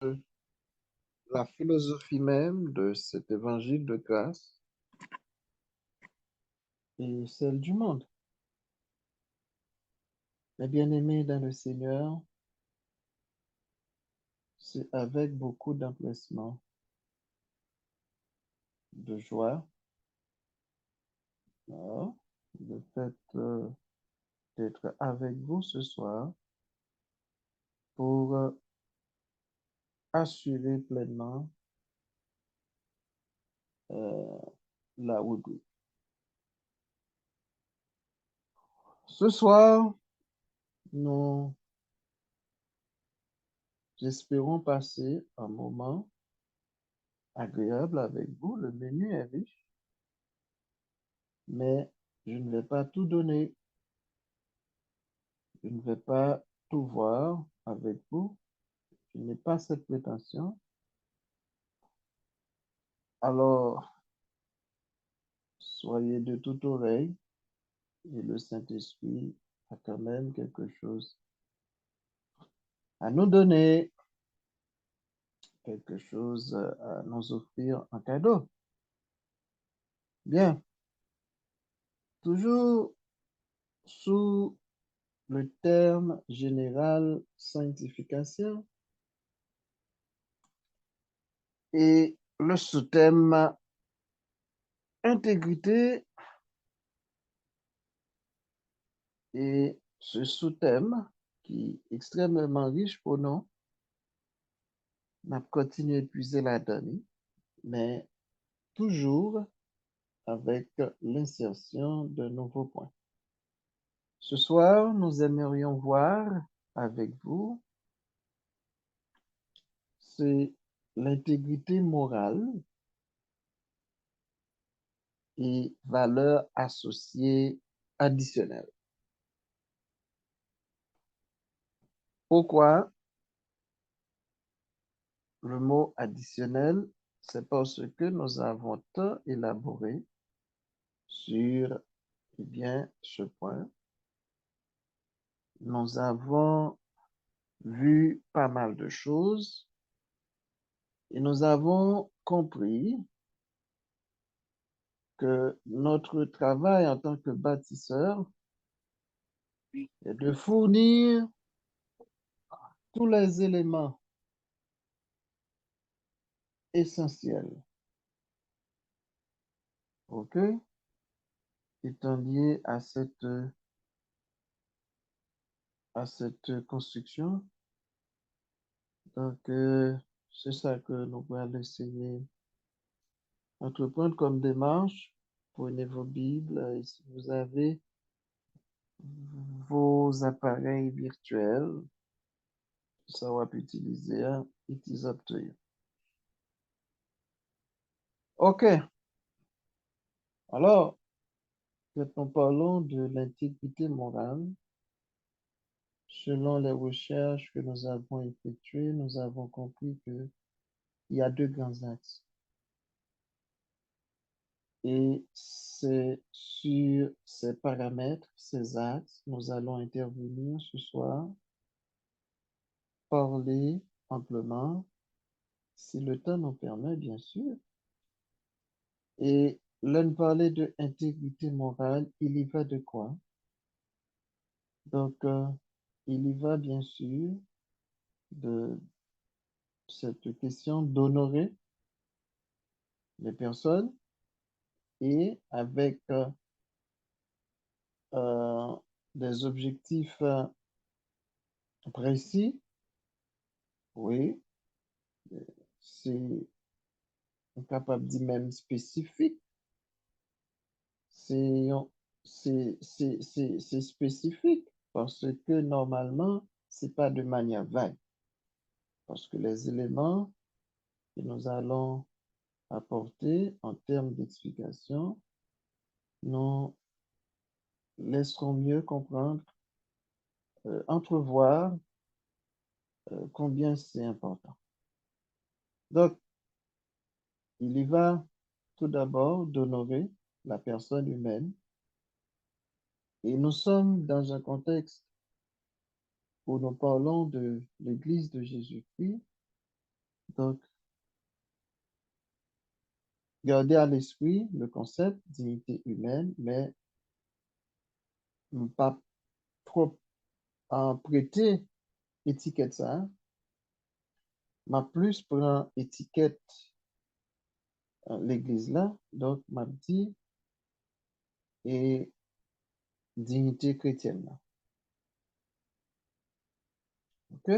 la philosophie même de cet évangile de grâce et celle du monde. Mes bien-aimés dans le Seigneur, c'est avec beaucoup d'empressement, de joie, hein, le fait d'être avec vous ce soir pour assurer pleinement euh, la route. Ce soir, nous espérons passer un moment agréable avec vous. Le menu est riche, mais je ne vais pas tout donner. Je ne vais pas tout voir avec vous. Je n'ai pas cette prétention. Alors, soyez de toute oreille et le Saint-Esprit a quand même quelque chose à nous donner, quelque chose à nous offrir en cadeau. Bien, toujours sous le terme général sanctification et le sous-thème intégrité et ce sous-thème qui est extrêmement riche pour nous, n'a continué de puiser la donne, mais toujours avec l'insertion de nouveaux points. Ce soir, nous aimerions voir avec vous, c'est l'intégrité morale et valeurs associées additionnelles. Pourquoi le mot additionnel? C'est parce que nous avons tant élaboré sur bien, ce point. Nous avons vu pas mal de choses et nous avons compris que notre travail en tant que bâtisseur est de fournir tous les éléments essentiels, ok, étant liés à cette construction. Donc, c'est ça que nous allons essayer d'entreprendre comme démarche. Prenez vos Bibles et si vous avez vos appareils virtuels, ça va utiliser, it is up to you. OK, alors, quand nous parlons de l'intégrité morale, selon les recherches que nous avons effectuées, nous avons compris qu'il y a deux grands axes. Et c'est sur ces paramètres, ces axes, nous allons intervenir ce soir, parler amplement, si le temps nous permet, bien sûr. Et là, nous parler de intégrité morale, il y va de quoi? Donc, il y va bien sûr de cette question d'honorer les personnes et avec euh, des objectifs précis, oui, c'est capable de dire même spécifique, c'est c'est spécifique parce que normalement, c'est pas de manière vague, parce que les éléments que nous allons apporter en termes d'explication nous laisseront mieux comprendre, entrevoir combien c'est important. Donc, il y va tout d'abord d'honorer la personne humaine et nous sommes dans un contexte où nous parlons de l'Église de Jésus-Christ Donc, gardez à l'esprit le concept dignité humaine, mais pas trop en prêter étiquette ça, hein. Ma plus prend étiquette l'église là, donc m'a dit et dignité chrétienne là. OK?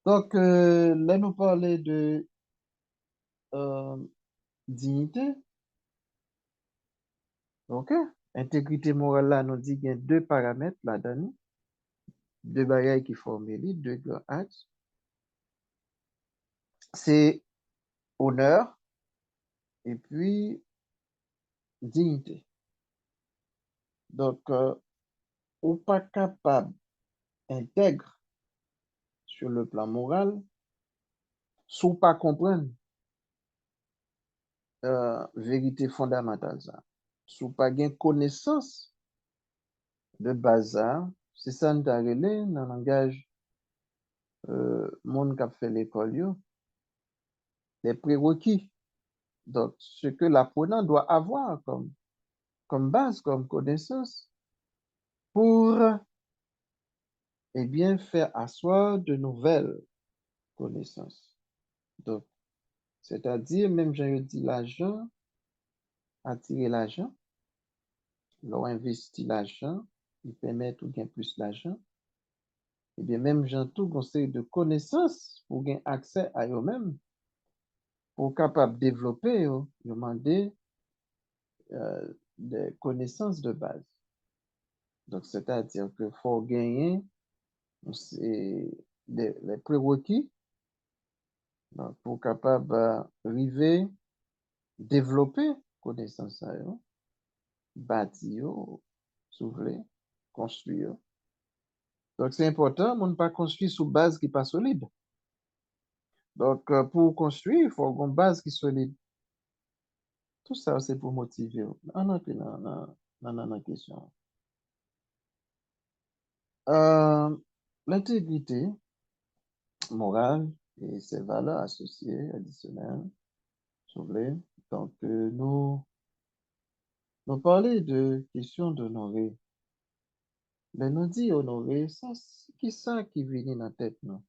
Donc, là, nous parler de euh, dignité. OK? Intégrité morale là, nous dit qu'il y a deux paramètres là-dedans, deux bagailles qui forment les deux grands axes. C'est honneur et puis dignité. Donc, ou pas capable, intègre sur le plan moral, sous pas comprendre vérité fondamentale ça. Sous pas gain connaissance de bazar, c'est ça nous a relé dans le langage monde qui a fait l'école, les prérequis. Donc, ce que l'apprenant doit avoir comme base, comme connaissance, pour eh bien, faire asseoir de nouvelles connaissances. Donc, c'est-à-dire, même j'ai dit l'argent, attirer l'argent, leur investir l'argent, il permet de gagner plus d'argent. Eh bien, même j'ai tout conseil de connaissances pour gagner accès à eux-mêmes, pour capable de développer, demander des connaissances de base. Donc, c'est-à-dire qu'il faut gagner les prérequis pour capable arriver, développer connaissances à eux, bâtir, s'ouvrir, construire. Donc, c'est important, on ne pas construire sous base qui n'est pas solide. Donc, pour construire, il faut une base qui est solide. Tout ça, c'est pour motiver. Non, question. L'intégrité morale et ses valeurs associées, additionnelles, s'ouvrir. Donc, nous parler de question d'honorer. Mais nous dit honorer, ça, qui vient dans la tête, non?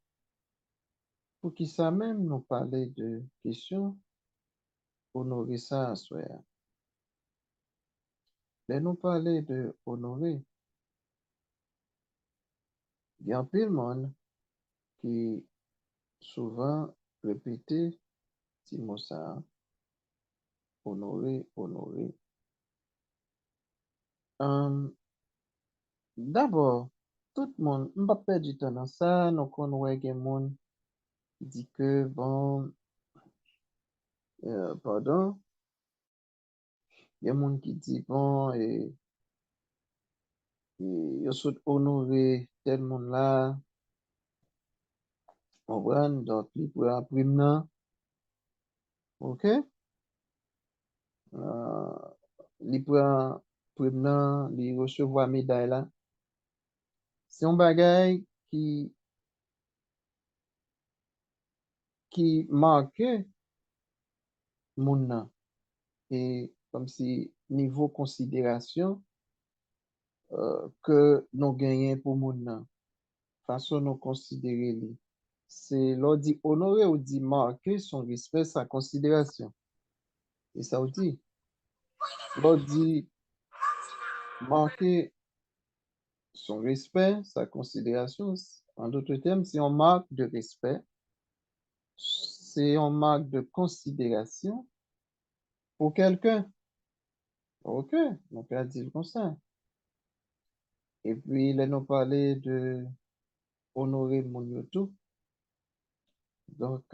Pour qui ça même nous parler de question honorer ça à soi. Mais nous parler de honorer, il y a un peu de monde qui souvent répétait ce mot ça, honorer, honorer. D'abord, tout le monde, on va pas perdre du temps dans ça, nous connaissons des monde qui dit que, bon, pardon, il y a des monde qui dit, bon, ils sont honorer tel monde là, on voit, donc, il peut apprendre, ok? Il peut apprendre, il recevoir médaille là. C'est un bagage qui marque mon nom. Et comme si niveau considération que nous gagnons pour mon nom, façon nous considérer lui. C'est l'on dit honorer ou dit marquer son respect, sa considération. Et ça veut dire, l'on dit marquer son respect, sa considération. En d'autres termes, c'est une marque de respect, c'est une marque de considération pour quelqu'un. OK, on peut dire comme ça. Et puis, là, nous parler de honorer mon youtube. Donc,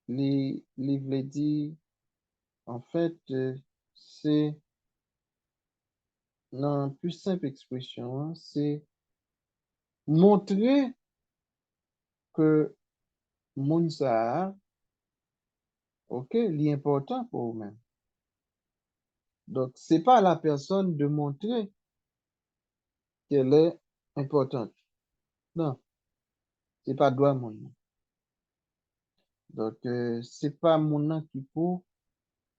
les livres dit, en fait, c'est, dans plus simple expression, hein, c'est montrer que mon ça, OK, l'important pour vous-même. Donc, c'est pas à la personne de montrer qu'elle est importante. Non, c'est pas droit mon. Donc, c'est pas mon nom qui pour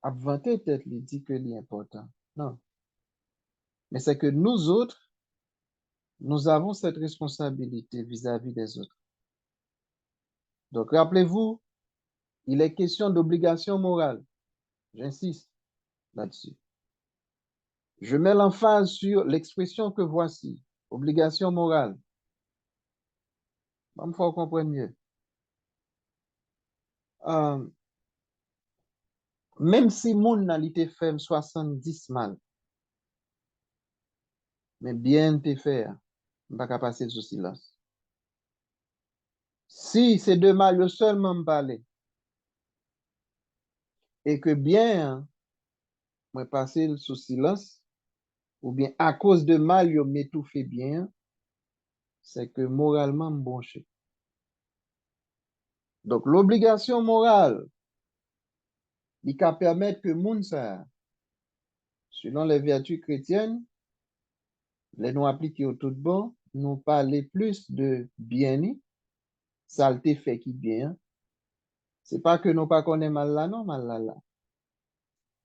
inventer tête, il dit que c'est important. Non. Mais c'est que nous autres, nous avons cette responsabilité vis-à-vis des autres. Donc, rappelez-vous, il est question d'obligation morale. J'insiste là-dessus. Je mets l'emphase sur l'expression que voici, obligation morale. Il faut comprendre mieux. Même si mon nalité fait 70 mal, mais bien te faire, on va pas passer sous silence. Si ces deux mal seulement me parler, et que bien, moi passer sous silence, ou bien à cause de mal, yo m'étouffe bien, c'est que moralement, me bonché. Donc, l'obligation morale, il peut permettre que moun ça, selon les vertus chrétiennes, les nous appliquer au tout bon, nous parler plus de bien, saleté fait qui bien. C'est pas que nous pas connaît mal là, non, mal là, là.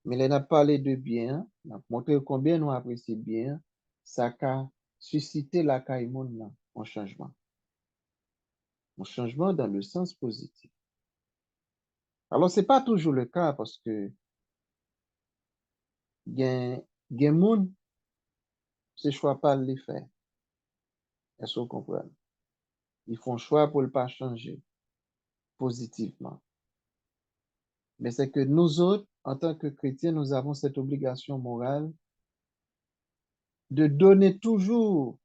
Mais les n'a parlé de bien, n'a montré combien nous apprécions bien, ça a suscité la caïmon là, un changement. Un changement dans le sens positif. Alors, c'est pas toujours le cas parce que, gen moun, c'est choix pas les faire. Est-ce que vous comprenez? Ils font choix pour ne pas changer positivement. Mais c'est que nous autres, en tant que chrétiens, nous avons cette obligation morale de donner toujours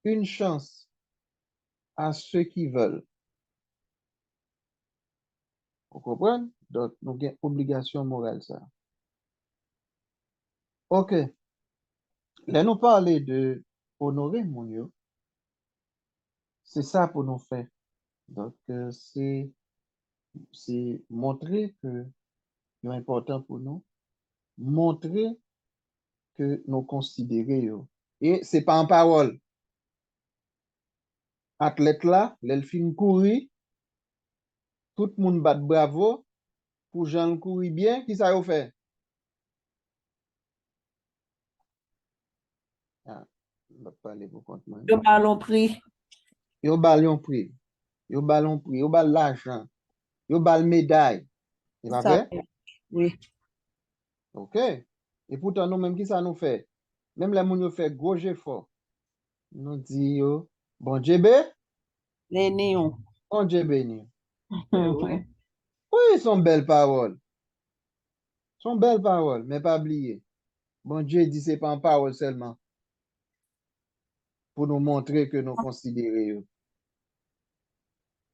une chance à ceux qui veulent. Vous comprenez? Donc, nous avons une obligation morale, ça. OK. Là, nous parler de honorer mon Dieu. C'est ça pour nous faire. Donc, c'est montrer que c'est important pour nous. Montrer que nous considérons. Et c'est pas en parole. Athlète là, l'elfine courir, tout le monde bat bravo, pour Jean courir bien, qui ça a fait? Ah, on va parler pour compte moi. Le ballon pris. Yo ballon prix, yo ballon prix, yo bal l'argent, yo bal médaille. C'est pas Ça, vrai? oui. OK. Et pourtant, nous, même qui ça nous fait? Même les gens nous fait gros effort. Nous dit yo, bon Dieu bé, Les néons. bon Dieu béni. Oui. Oui, sont belles paroles. Sont belles paroles, mais pas oublier. Bon Dieu dit c'est pas en parole seulement pour nous montrer que nous considérons.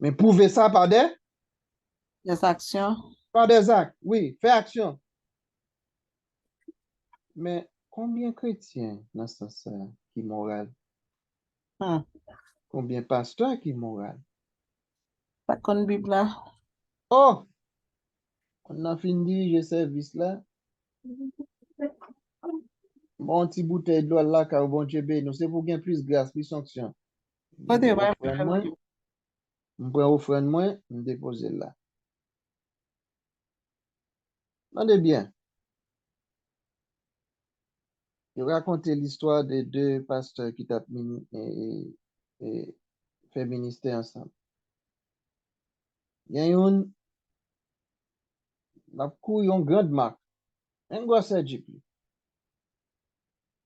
Mais prouver ça Les actions. par des actes. Oui, fais action. Mais combien de chrétiens dans ce sens qui moral? Hum. Combien de pasteurs qui moral? Ça compte Bible là. Oh, on a fini le service là. Bon petit bouteille de l'eau là, car bon Dieu béni, c'est pour gagner plus grâce, plus sanction. Pas de vrai. Offrande moi, je prends offrande moi, je dépose là. Attendez bien. Je raconte l'histoire de deux pasteurs qui tapent et fait ministère ensemble. Il y a une grande marque, un gros Jeep.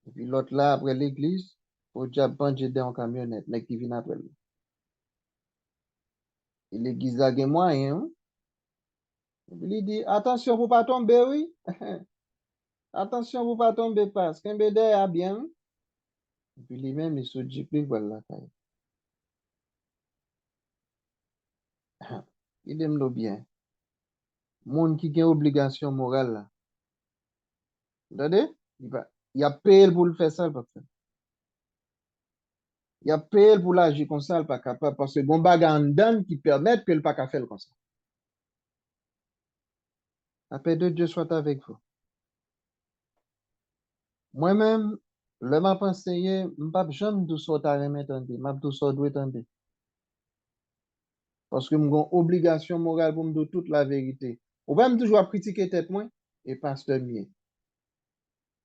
Et puis l'autre là, après l'église, au diable bandé dans camionnette, mais qui vient après lui. Et l'église a des moyens. Et puis il dit, attention pour pas tomber, oui. Attention pour pas tomber, parce qu'un bédé a bien. Et puis lui-même, il se dit, puis voilà. Il aime le bien. Monde qui a une obligation morale là. Vous entendez? Il a payé pour le faire ça, le pas faire. Il a payé pour l'agir comme ça, le pas capable, parce que bon bagage en dedans qui permettent que le pas faire comme ça. La paix de Dieu soit avec vous. Moi-même, le m'a enseigné, m'pas jamais tout ça à remettre en m'a tout ça doit tendre. Parce que mon obligation morale pour me dire toute la vérité. Ou pas me toujours critiquer tête moi et pasteur mien.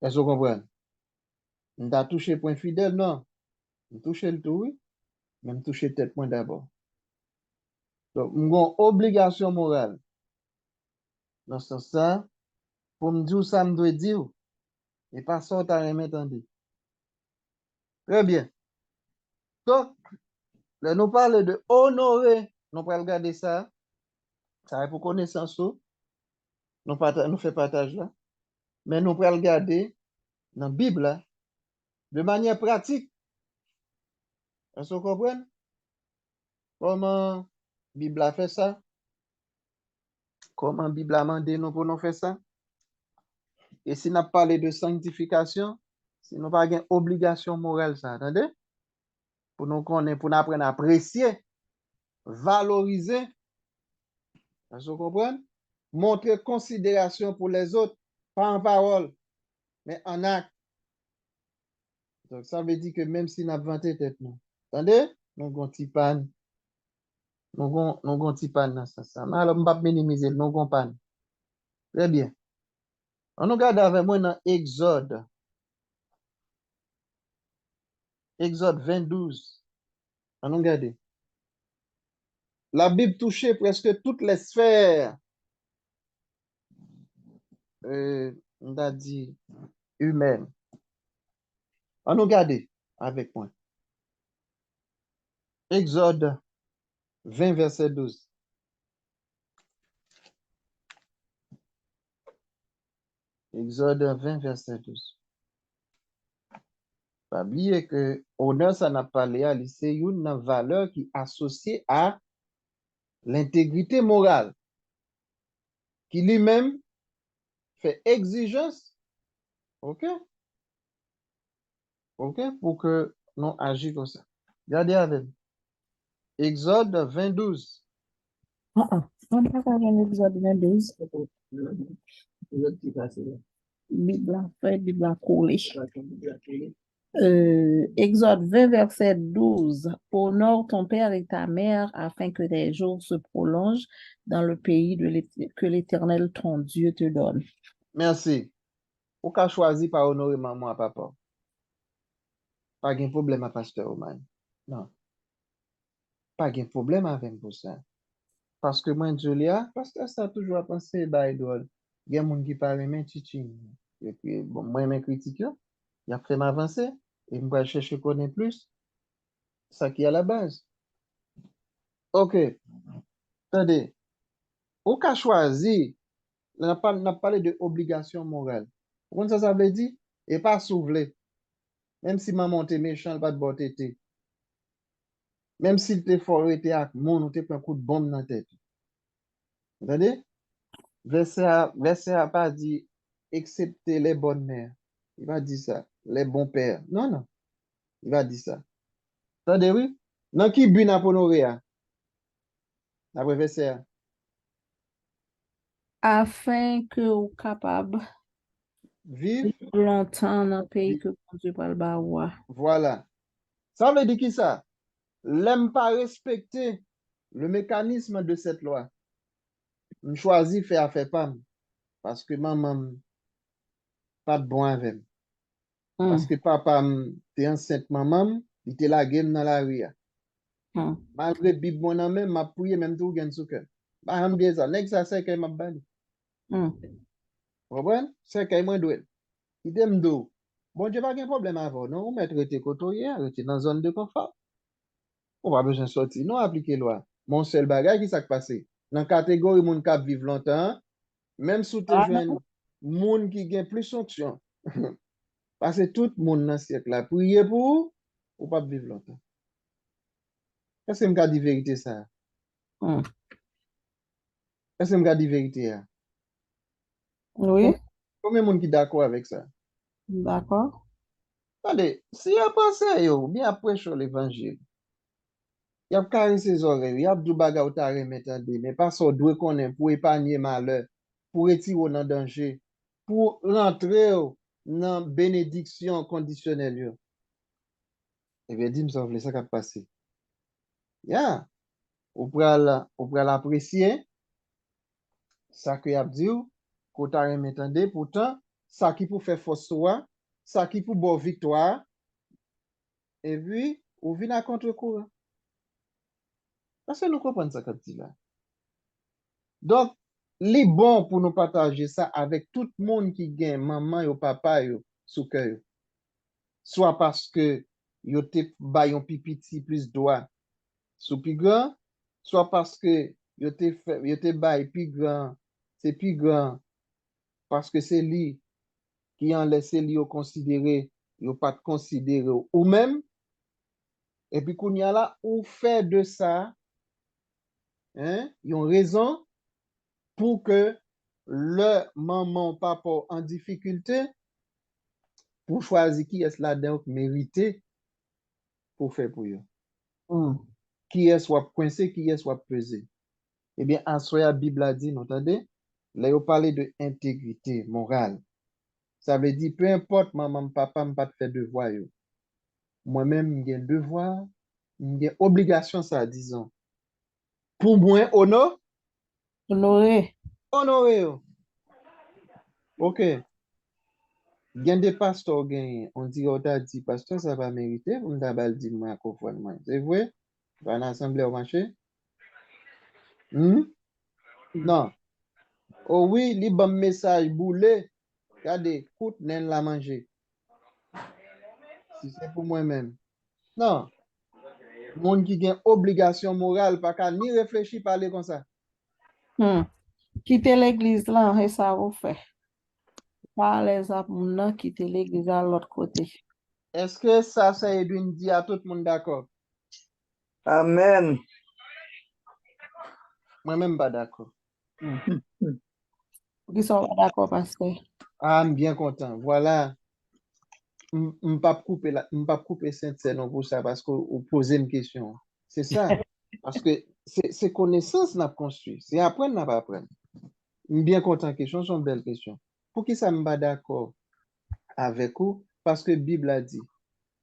Est-ce que vous comprenez? On t'a touché point fidèle, non. On touche le tout, oui. Même toucher tête moi d'abord. Donc, mon obligation morale. Dans ce sens, pour me dire ça, me doit dire. Et pas ça, t'as rien entendu. Très bien. Donc, là, nous parlons de honorer. Nous allons regarder ça. Ça est pour connaissance, nous fait partage là. Mais nous allons regarder dans la Bible là, de manière pratique. Est-ce que vous comprenez? Comment la Bible a fait ça? Comment la Bible a demandé nous pour nous faire ça? Et si nous parlé de sanctification, si nous pas une obligation morale, ça, attendez? Pour nous connaître, pour nous apprendre à apprécier, valoriser, est-ce que vous comprenez? Montrer considération pour les autres, pas en parole, mais en acte. Donc, ça veut dire que même si nous avons 20 tête, nous, attendez? Nous avons un petit panne. Nous avons un petit panne dans ça. Mais alors, je ne vais pas minimiser, nous avons panne. Très bien. On regarde avec moi dans Exode. Exode 22. On regarde. La Bible touchait presque toutes les sphères, on a dit, humaines. On regarde avec moi. Exode 20, verset 12. Exode 20, verset 12. Pas oublier que honneur, ça n'a pas l'air, c'est une valeur qui est associée à l'intégrité morale, qui lui-même fait exigence, ok, ok, pour que nous agissions comme ça. Regardez avec nous. Exode 20, 12. On n'a pas un épisode 22. Bible fait, Bible collé. Exode 20, verset 12. Honore ton père et ta mère afin que tes jours se prolongent dans le pays que l'Éternel, ton Dieu, te donne. Merci. Ou ka choisi par honorer maman à papa. Pas de problème à pasteur Oman. Non, pas de problème avec pour ça. Parce que moi, Julia, pasteur, ça a toujours pensé, bah, idole. Il y a des gens qui parlent même chichi. Et puis, bon, moi, mes critiques, il a fait m'avancer. Et moi, je cherche à connaître plus. Ça qui est à la base. Ok, attendez. Ou ka choisi, on a parlé de obligation morale. Comment ça veut dire? Et pas souffler. Même si maman t'es méchant, pas de bon tété. Même si t'es fort, t'es avec mon, ou t'es pris un coup de bombe dans la tête. Vous entendez? Verset a pas dit, excepté les bonnes mères. Il va dire ça. Les bons pères. Non, non. Il va dire ça. Attendez, oui? Dans qui but n'a pas honoré, après verset A? Afin que vous capable Vive. de vivre longtemps dans le pays vi- que Dieu parle baoua. Voilà. Ça veut dire qui ça? L'aime pas respecter le mécanisme de cette loi. On choisit faire affaire pas. Parce que maman, pas de bon avec. Parce que papa, t'es enceinte maman, il te la game dans la rue. Malgré bib mon nan men, m'a pouye même tout gen sou ke. Ba ham bien ça. Nek ça c'est kay m'a bali. Comprenez? C'est kay moi douel. Il dem do. Bon Dieu pas de problème avant, non? Ou mettre rete koto hier, rete dans zone de confort. On pas besoin sortir, non appliquer loi. Mon seul bagage qui s'est passé. Dans catégorie moun kap vivre longtemps, même sous te Ah, joindre moun qui gen plus fonction. Parce que tout moun dans siècle là, prier pour ou pas vivre longtemps. Est-ce que m'ka di vérité ça? Est-ce que m'ka di vérité là? oui, Combien de monde qui d'accord avec ça? d'accord. Allez, si vous pensez, yo, bien après sur l'évangile, il y a carré ses oreilles, il y a du bagage ou t'as remettre, mais pas ça doit connaître pour épargner malheur, pour retirer dans danger, pour rentrer dans bénédiction conditionnelle. Yo. Eh bien, dis-moi ça, ça qui a passé. Yeah. Ou pral apprécier ça que y a dit, qu'on t'a remetté, pourtant, ça qui pour faire force toi, ça qui pour bonne victoire, et puis, ou vient à contre-courant. Parce que nous comprenons ça comme dit là. Donc, les bon pour nous partager ça avec tout le monde qui gagne maman ou papa yo sous cœur. Soit parce que yo te bay yon pipiti plus droit sous plus grand, soit parce que yo te bay plus grand, c'est plus grand parce que c'est lui qui en laissé lui considérer, yo pas considéré ou même, et puis qu'on y a là, ou fait de ça, hein, yon raison pour que le maman, papa en difficulté, pour choisir qui est là donc mérité pour faire pour eux. Qui est soit coincé, qui est soit pesé. Eh bien, en soi, la Bible a dit, vous entendez? Là, il parle de intégrité morale. Ça veut dire, peu importe maman, papa, je pas faire devoir. Moi-même, j'ai un devoir, j'ai obligation, ça, disons. Pour moi, Honoré. honorer. OK. Gen des pasteurs, on dit, on t'a dit, pasteur, ça va mériter, on t'a dit, moi, conformément. C'est vrai? Dans l'assemblée au marché? Non. Oh oui, li bon message boulé. Regardez, coute, nen la manger. Si c'est pour moi-même. Non. Monde qui a obligation morale, pas qu'à ni réfléchir, parler comme ça. Quitter l'église là, et ça vous fait. Pas les apnes, quitter l'église à l'autre côté. Est-ce que ça Edwin dit à tout le monde d'accord? Amen. Moi-même pas d'accord. Ils sont pas d'accord parce que. Ah, je suis bien content. Voilà. Je ne peux pas couper Saint-Céline pour ça parce que vous posez une question. C'est ça. Parce que c'est connaissance qu'on a construit. C'est apprendre, qu'on n'a pas apprendre. Je suis bien content. Question, c'est une belle question. Pour qui ça ne pas d'accord avec vous? Parce que la Bible a dit,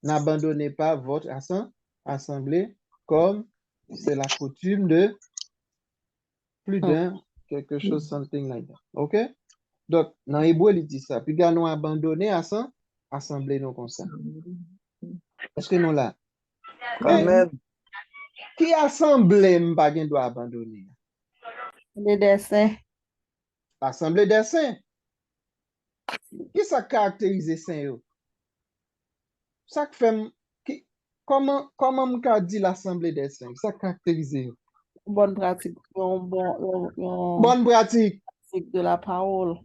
n'abandonnez pas votre assemblée comme c'est la coutume de plus d'un, quelque chose, something like that. OK? Donc, dans l'hébreu, il dit ça. Puis, nous abandonné à ça, assemblée nous comme ça. Est-ce que nous là? Mais, Amen. qui assemblée m'pa gen doit abandonner? Les dessins. Assemblée des saints. Qui ça caractérise saint yo? Ça fait, comment m'ka dit l'assemblée des saints? Ça caractérise yo? Bonne pratique. Bonne pratique. Pratique de la parole.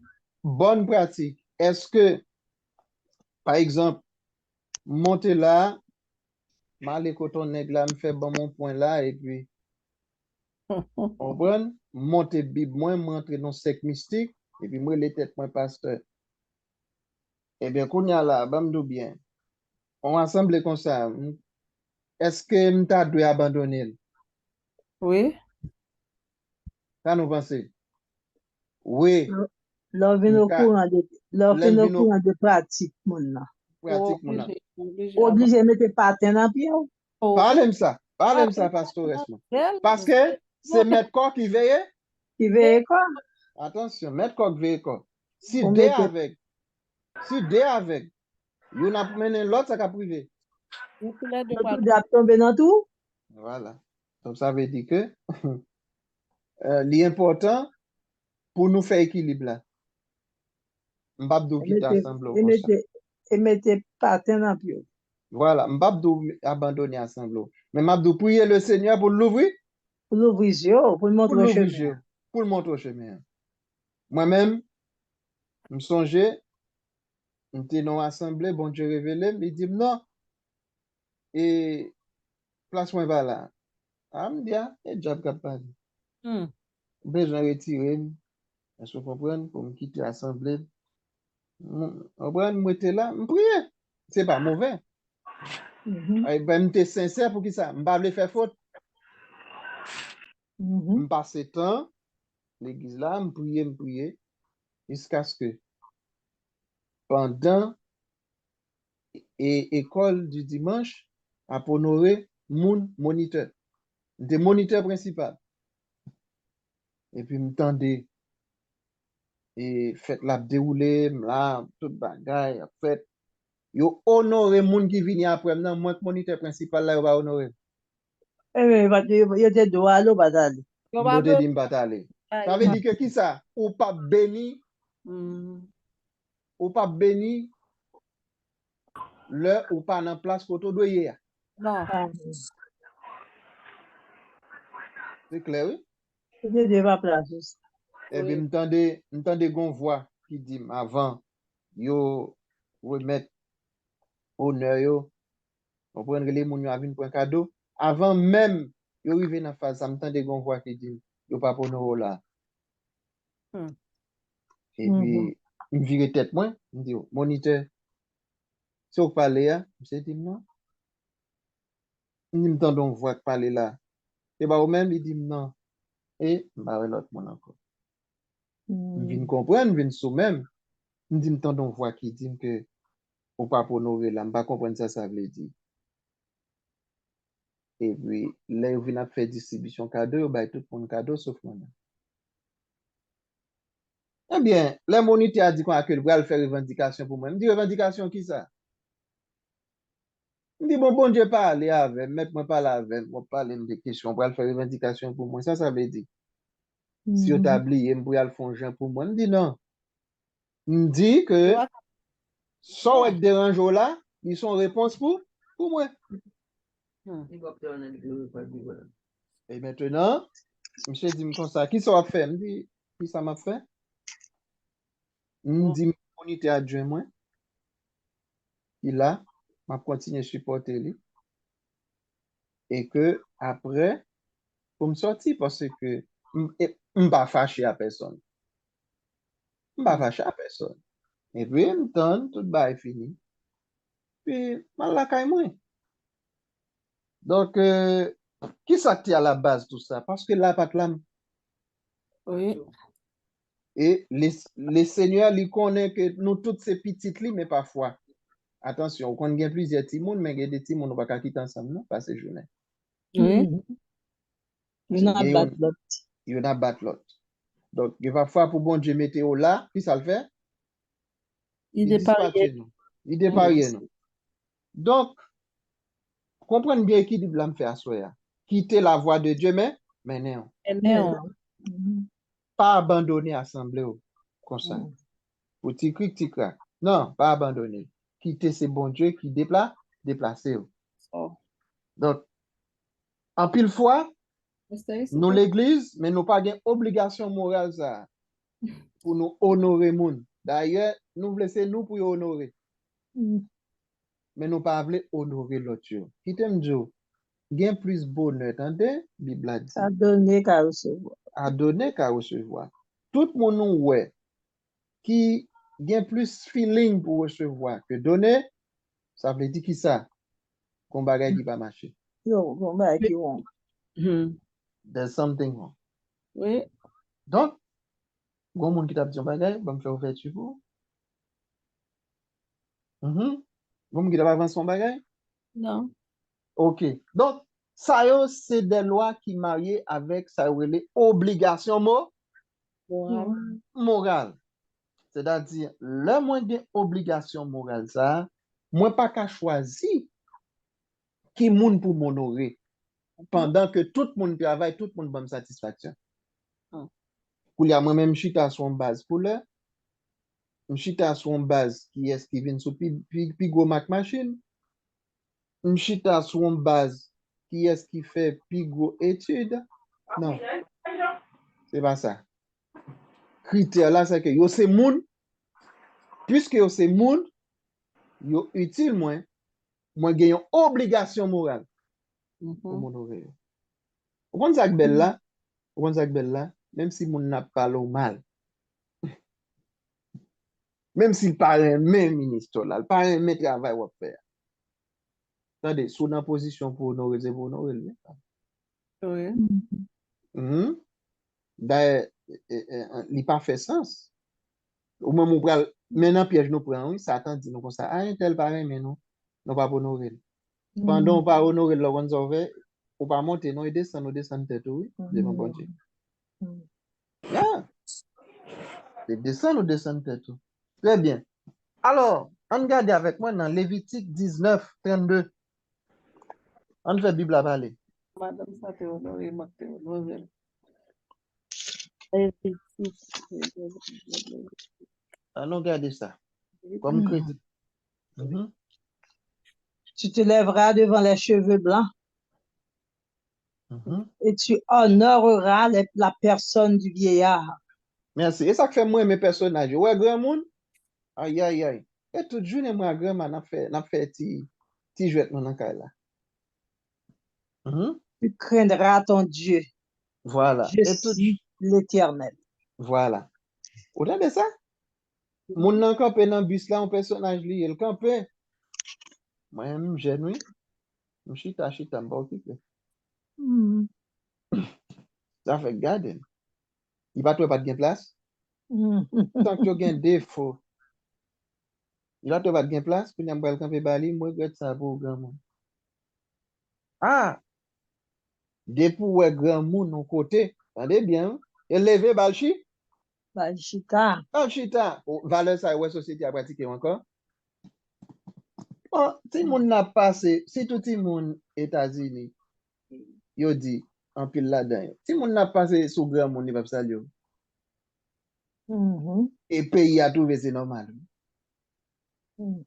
Bonne pratique. Est-ce que, par exemple, monter là, m'aller coton nèg là, me fait bon mon point là, et puis, on monter Bible, moi, monter dans sec mystique, et puis moi, les têtes, moi, pasteur. Eh bien, qu'on y a là, bam bien. On assemble comme ça. Est-ce que m'ta doit abandonner? Oui. Ça nous pensez? Oui, L'on vient au m'ka, courant de, l'on vient l'aime au vino courant de pratique, mon là. pratique mon âme. Obligé de mettre patin dans pied. Parlez-moi ça, pastoresement. Parce que c'est mettre corps qui veille. Qui veut quoi? Attention, mettre corps qui veille corps. Si On deux mettait, avec, yon a mené l'autre, ça va privé. nous tout d'ap tomber dans tout. Voilà. Donc, ça veut dire que l'important pour nous faire équilibre là. M'babdou qui t'assemble comme ça. Et mettez patin dans pied. Voilà, m'babdou abandonner assemble. Mais m'abdou prier le Seigneur pour l'ouvrir, Pour l'ouvrir, pour le pour montrer au chemin. l'ouvrir, pour le montrer au chemin. Moi-même, me songeais, m'étais dans l'assemblée, bon Dieu révélé, il dit non, et place moi va là. Ah, me dit, ah, et job capable. Besoin retirer, est-ce que vous comprenez, pour me quitter l'assemblée. Vous comprenez, moi j'étais là, me prier. C'est pas mauvais. Eh ben, m'étais sincère pour qui ça? M'pas vle faire faute. M'passe temps, l'église là, me prier, jusqu'à ce que pendant et école du dimanche, à honorer mon moniteur. J'étais moniteur principal. Et puis, m'tendais, et fait la déroulé, là, tout bagaille, fait, yo honoré moun qui vini après, non, moi, que moniteur principal là, yo va honoré. Il était droit, là, badali. Yo Yo pa te be- di m'batale. Ah, Ça yo veut pa- dire que qui ça? Ou pas béni, ou pas béni, le ou pas dans place koto doye. Non. C'est clair, oui? Il était pas place aussi. Et puis, Oui. m'tendais gon voix qui dit, avant, yo remettre honneur yo, on prend les moun yo avin pour un cadeau. Avant même, yo rive dans phase, ça m'tendais gon voix qui dit, yo pas pour nous là. Hmm. Et puis, me vire tête moi, me dit, moniteur, si vous parlez là, je dis non. Il me tend donc voix parler là. Et bah, au même, il dit non. Et, bah, l'autre mon encore. Je viens comprendre, je viens sous même. Il me dit, me tend donc voix qui dit que, ou pas pour nous là, je pas comprendre ça veut dire. Et puis, là, il vient faire distribution cadeau, bah, tout le monde cadeau sauf moi. Eh bien, le moniteur a dit qu'on a que le bras faire revendication pour moi. Je me dit, revendication qui ça? Je me dit, bon Dieu, parler avec, mettez-moi parler avec, moi parler de questions, pour faire revendication pour moi. Ça veut dire. Si vous oublié, je vais faire un genre pour moi. Je me dit non. Je me dit Yo que, pa- sans être dérangeant là, ils sont réponse pour moi. Hmm. Et maintenant, monsieur dit comme ça, qui ça va faire? Je me dit, qui ça m'a fait? Je me dit, moniteur adjoint moi, il a, m'a continué à supporter lui. Et que, après, pour me sortir, parce que, je ne pas fâché à personne. Je ne pas fâché à personne. Et puis, je me donne, tout est fini. Puis, je la caille moi. Donc, qui s'active à la base de tout ça? Parce que là, pas de l'âme. Oui. Et les seigneurs, ils connaissent que nous, toutes ces petites lignes, mais parfois, attention, quand il y a plusieurs timons, mais il y a des timons, on ne va pas quitter ensemble, non, pas ces journées. Oui. Il n'a Et pas de l'autre. il y en a battre l'autre. Donc, il va falloir pour bon Dieu météo là, puis ça le fait, Il il est parié. dispatche nous. Il dépare nous. Donc, comprenez bien qui dit me faire assoyer. Quitter la voie de Dieu, mais non. Non. Pas abandonner l'assemblée comme ça. Pour tic tic non, pas abandonner. Quitter ces bons Dieu qui déplacer. Oh. Donc, en pile fois, Mister, c'est nous tout. l'église, mais nous pas gain obligation morale ça pour nous honorer moun. D'ailleurs, nous laisser nous pour honorer, mais nous pas voulons honorer l'autre. Qui t'aime Dieu, gain plus bonheur, attendez, Bible a dit, À donner qu'à recevoir. à donner qu'à recevoir. Tout le monde ouais qui gain plus feeling pour recevoir que donner, ça veut dire qui ça? Qu'on bagaille qui pas marcher. Yo, bon, bah, qui vont. There's something wrong. Oui. Donc, bon monde qui t'a dit un bagaille, va me faire ouverture pour. Bon monde qui t'a pas avancé son bagaille. Non. OK. Donc, ça yo, c'est des lois qui marient avec ça les obligations morales. C'est-à-dire, le moins de obligation morale ça, moi pas qu'à choisir qui moun pour m'honorer pendant que tout le monde travaille, tout le monde bonne satisfaction. Pour y a moi-même chita sur une base pour le chita sur une base qui est qui vient sur pi gros Mac machine. Chita sur une base qui est qui fait pi gros étude. Non, c'est pas ça. Critère là c'est que yo c'est moun puisque yo c'est moun yo utile moi gagne une obligation morale pour m'honorer. Vous comprenez ça que belle là? Vous comprenez ça que belle là? Même si moun n'a pas le mal. Même s'il parle même ministre là, il parle même travail à faire. Attendez, sous dans position pour honorer, c'est pour honorer. Oui. D'ailleurs, il n'a pas fait sens. Au moment où maintenant piège nous prend, oui, Satan dit nous comme ça, ah, un tel pareil, mais non, non pas pour honorer. Pendant on pas honorer le qu'on sauve, ou pas monter, non, et descendre tête, oui, devant bon Dieu. Mhm. Yeah. Et descendre ou descendre tête. Très bien. Alors, on regarde avec moi dans Lévitique 19, 32. On fait Bible à parler. Madame Satéodore, Marc Théodore. Lévitique. On regarde ça. Comme critique. Mhm. Tu te lèveras devant les cheveux blancs Mhm. et tu honoreras la personne du vieillard. Merci. Et ça fait moi mes personnages. Ouais, grand monde. Aïe, aïe, aïe. Et toute journée, moi, grand man, n'a fait ti jouet dans le cas là. Mhm. Tu craindras ton Dieu. Voilà. Je Et tout, suis l'Éternel. voilà. Vous entendez ça? Mon nan campé dans bus là, un personnage li, il campé. Moi-même, jeune, oui. Chita, m'ba occupé. Mhm. Ça fait garder. Il va pas de place. Mhm. Tant que tu as un défaut, il va pas de place. Puis, il y a un campé bali, moi, je ça pour grand monde. Ah, depuis ouais, grand monde, non côté. Attendez bien. Il levé balchi. Balchita. Balchita. Valeur ça, ouais, société a pratiqué encore. Oh, si moun n'a passé, si tout le monde États-Unis, yo dit, en pile là-dedans. Si moun n'a passé sous grand monde, il va saluer. Mhm. Et pays a trouvé, c'est normal. Mhm.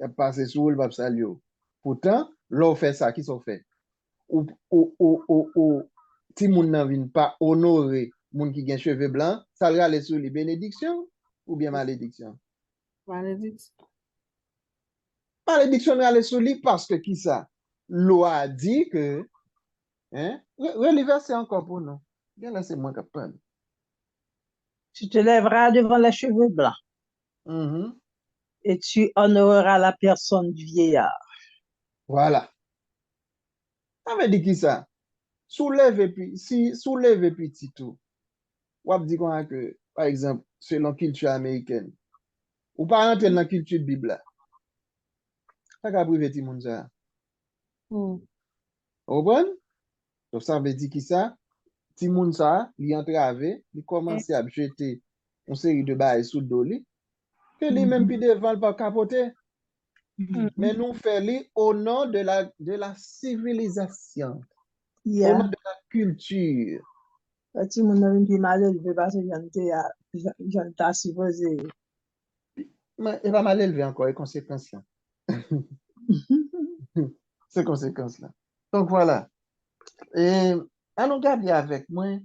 Il a passé sous, il va saluer. Pourtant, l'on fait ça, qui sont fait? Ou, si moun n'a vin pas honorer moun qui a cheveux blancs, ça va aller sous les bénédictions ou bien malédiction? Malédiction. Malédiction va aller sous lui parce que qui ça? L'eau a dit que, hein? Reliver, c'est encore pour nous. Bien là, c'est moi qui parle. Tu te lèveras devant les cheveux blancs Mhm. et tu honoreras la personne du vieillard. Voilà. Ça veut dire qui ça? Soulève et puis tout. Ou ap di kon que, par exemple, selon la culture américaine, ou pas rentrer dans la culture Bible, ça ka prive ti moun sa. Mm. Ou bon? Donc ça veut dire qui ça? Ti moun sa, li entrave, li commence à jeter une série de bails sous le dos li, que li même pi devant le pas capoter, Mhm. mais nous fait li au nom de la civilisation, au Yeah. nom de la culture. Petit moun nan vin pi mal élevé parce que j'en t'ai supposé. Mais il va mal élevé encore, les conséquences là. Ces conséquences là. Donc voilà. Et allons garder avec moi,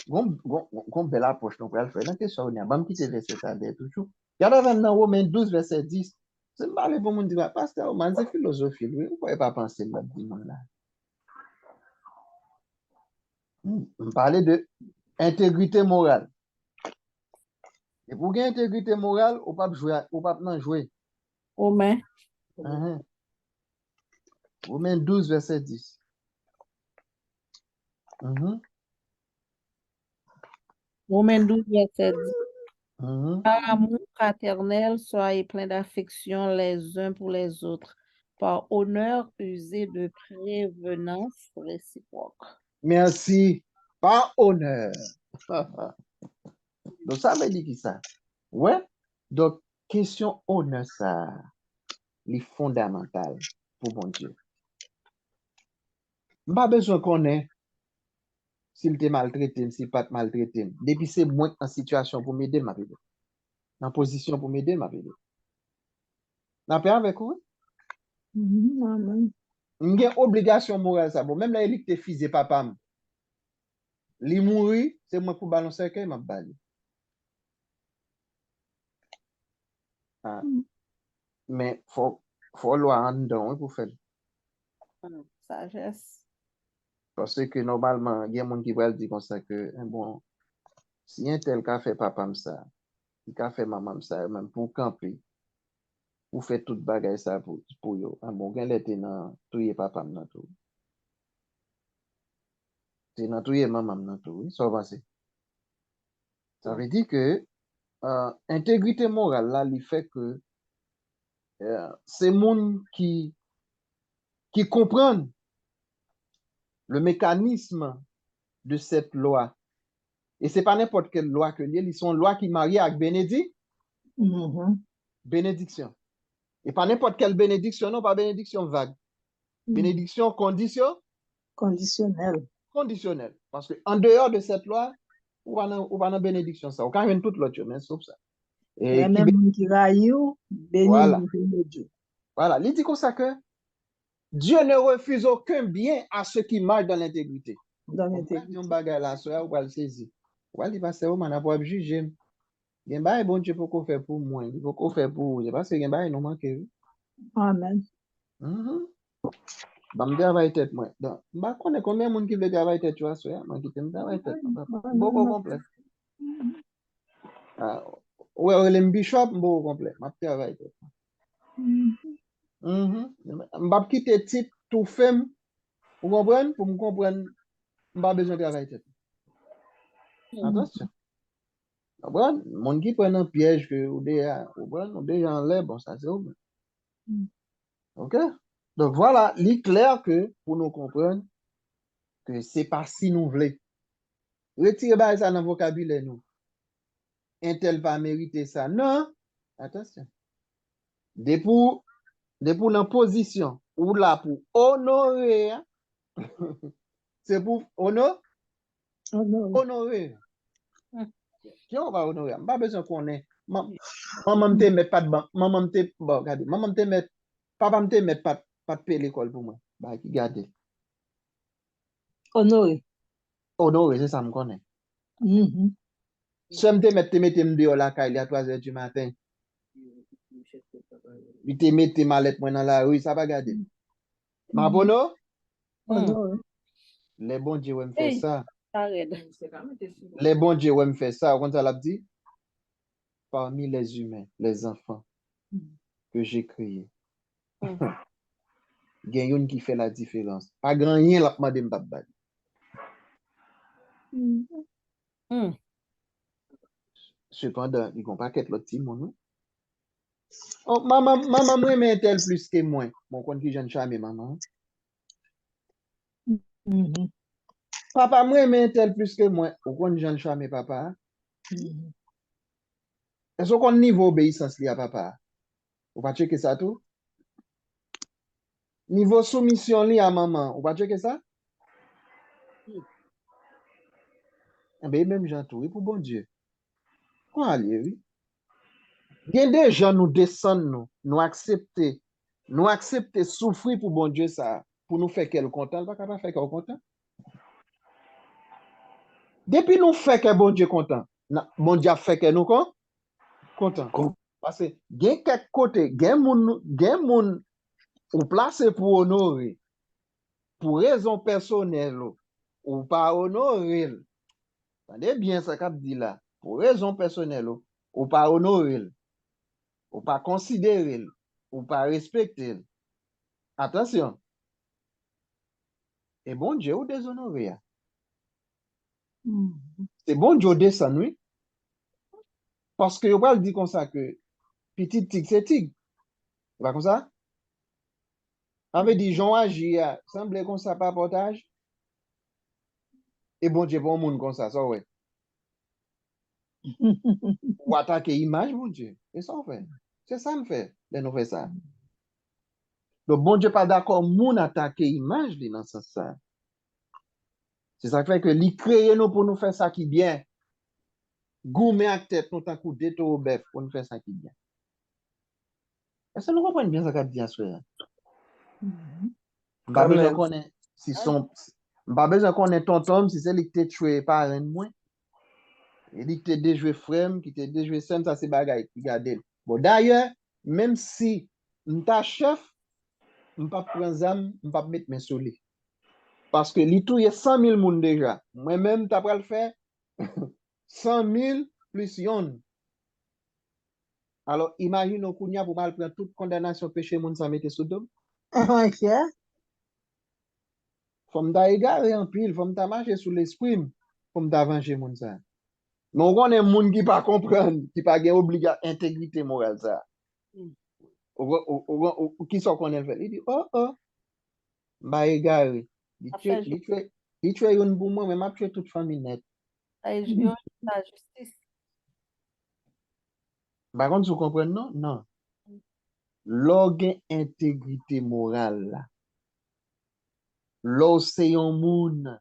gon belle approche nous pour faire. Dans question, on a bam quitter verset ça dès toujours. Regardez même dans Romains 12, verset 10. C'est mal pour mon dire, pasteur, man, c'est philosophie, oui. Vous pouvez pas penser là, là. On parlait de intégrité morale. Et pour gagner intégrité morale, on pas jouer, on pas non jouer. Romains. Romains 12, verset 10. Romains 12, verset 10. Mhm. Par amour fraternel, soyez pleins d'affection les uns pour les autres. Par honneur, usez de prévenance réciproque. Merci. Par honneur. Donc, ça veut dire qui ça? Ouais. Donc, question honneur, ça, est fondamental pour mon Dieu. Pas besoin qu'on ait s'il te maltraité, s'il pas te maltraité. Depuis c'est moi en situation pour m'aider, ma vie. En position pour m'aider, ma vie. N'a pas avec vous? Amen. J'ai obligation morale, ça. Bon, même là, il te fils et papa. Li mouri, c'est moi pour balancer que m'a bali. Ah, mais faut loi en dedans pour faire. Sagesse. Parce que normalement, il y a des gens qui vont dire comme ça que, bon, si un tel qu'a fait papa ça, il a fait maman ça, même pour camper, pour faire toute bagaille ça pour yo. Bon, gen l'était dans touye papa nan tout. C'est dans touye maman nan tout, oui, ça va c'est. Ça veut dire que intégrité morale là, il fait que c'est monde qui comprennent le mécanisme de cette loi. Et ce n'est pas n'importe quelle loi que liée, ils sont lois qui marient avec bénédiction. Et pas n'importe quelle bénédiction, non, pas bénédiction vague. Bénédiction Conditionnel. conditionnelle. Parce qu'en dehors de cette loi, ou pas dans bénédiction ça. On quand même toute l'autre, mais sauf ça. Et Mais même qui raillent, voilà. béni de Dieu. Voilà. Il dit comme ça que Dieu ne refuse aucun bien à ceux qui marchent dans l'intégrité. Dans On l'intégrité. prend un bagage là, soit on va le saisir. On va le passer au man pour juger. Il y a un bon Dieu pour qu'on fait pour moi. Il faut qu'on fait pour vous. Parce que il y a un non manqué. Amen. Bah, me travaille tête moi. Donc, bah, connais combien de monde qui veut travailler tête, tu vois, ça, moi qui t'aime travailler tête. Beaucoup complet. Ouais, ouais, le bishop, beaucoup complet. Ma travaille tête. M'a quitter titre tout femme, vous comprenez? Pour me comprendre, m'a besoin de travailler tête. Attention. Bon, monde qui prend un piège que ou déjà en l'air, bon, ça c'est bon. OK? Donc voilà, il est clair que pour nous comprendre que c'est pas si nous voulons. Retirez ça dans le vocabulaire nous. Un tel pas mériter ça. Non. Attention. Depuis dans position ou là pour honorer, c'est pour honorer. Qui on va honorer? Pas besoin qu'on ait. Maman me met pas de banque. Maman me bon, regardez. Maman me met papa me met pas de payer l'école pour moi. Bah, regardez. Honoré. Honorer, c'est ça me connaît. Si je me dehors la caille à 3 heures du matin, il te mette ma lettre dans la rue, ça va garder. Ma bono, Honoré. les bons dieux me faire ça. Arrête. Les bons dieux me faire ça. Quand ça l'a dit, parmi les humains, les enfants que j'ai créés, il y a une qui fait la différence. Pas grand rien là pour me battre. Cependant, ils vont pas qu'être l'autre petit monde. Oh, maman, moi, mais elle plus que moi. Mon compte qui jeune charmé, maman. Papa, moi, mais elle plus que moi. Au compte jeune charmé, papa. Est-ce qu'on niveau obéissance li à papa? Ou pas checker ça tout? Niveau soumission li à maman, ou pas checker ça? Eh bien, même gens tout, pour bon Dieu. Quoi aller, oui? Il y a des gens nous descendent, nous accepter souffrir pour bon Dieu ça, pour nous faire qu'elle content, pas capable faire qu'elle content. Depuis nous fait que bon Dieu content, bon Dieu fait que nous content. Parce que il y a quelques côtés, il y a moun ou placé pour honorer, pour raison personnelle, ou pas honorer. Attendez bien ça qu'a dit là. Pour raison personnelle, ou pas honorer, ou pas considérer, ou pas respecter. Attention. Et bon Dieu, ou déshonoré. C'est bon Dieu descend, oui. Parce que, on va dire comme ça que petit tigre, c'est tigre. Pas comme ça? On veut dire, Jean agit, semble comme ça, pas portage. Et bon Dieu, bon monde comme ça ouais. Ou attaquer image, mon Dieu. Et ça, on fait. C'est ça, on fait. Là, nous fait ça. Donc, bon Dieu, pas d'accord, moun attaquer image, dans ce sens ça. C'est ça qui fait que lui crée nous pour nous faire ça qui bien. Goumer à tête, nous t'en coup d'étau au bœuf pour nous faire ça qui bien. Est-ce que nous comprenons bien ça qu'a dit à soi? Pas besoin qu'on ait, si son, pas besoin qu'on ait tonton, si c'est lui qui t'a tué par un moins. Et lui qui t'a déjoué frère, qui t'a déjoué sem, ça c'est bagaille, regardez. Bon, d'ailleurs, même si m'ta chef, m'pas prendre zam, m'pas mettre mes sur lui. Parce que lui tout y a 100 000 moun déjà. Moi-même, t'as pas le faire 100 000 plus yon. Alors, imagine qu'on y a pour mal prendre toute condamnation péché moun sans mettre sous dôme. Faut m'ta égaré en pile, faut m'ta marcher sous l'esprit, faut m'ta venger moun ça. Mais on est moun qui pas comprendre, qui pas gain intégrité morale ça. Qui sont qu'on fait? Il dit, oh, m'a égaré. Affaire Il tue une pour moi, mais m'a tué toute famille net. la justice. Par contre, vous comprenez, non? Non. L'organe intégrité morale, là. L'océan moun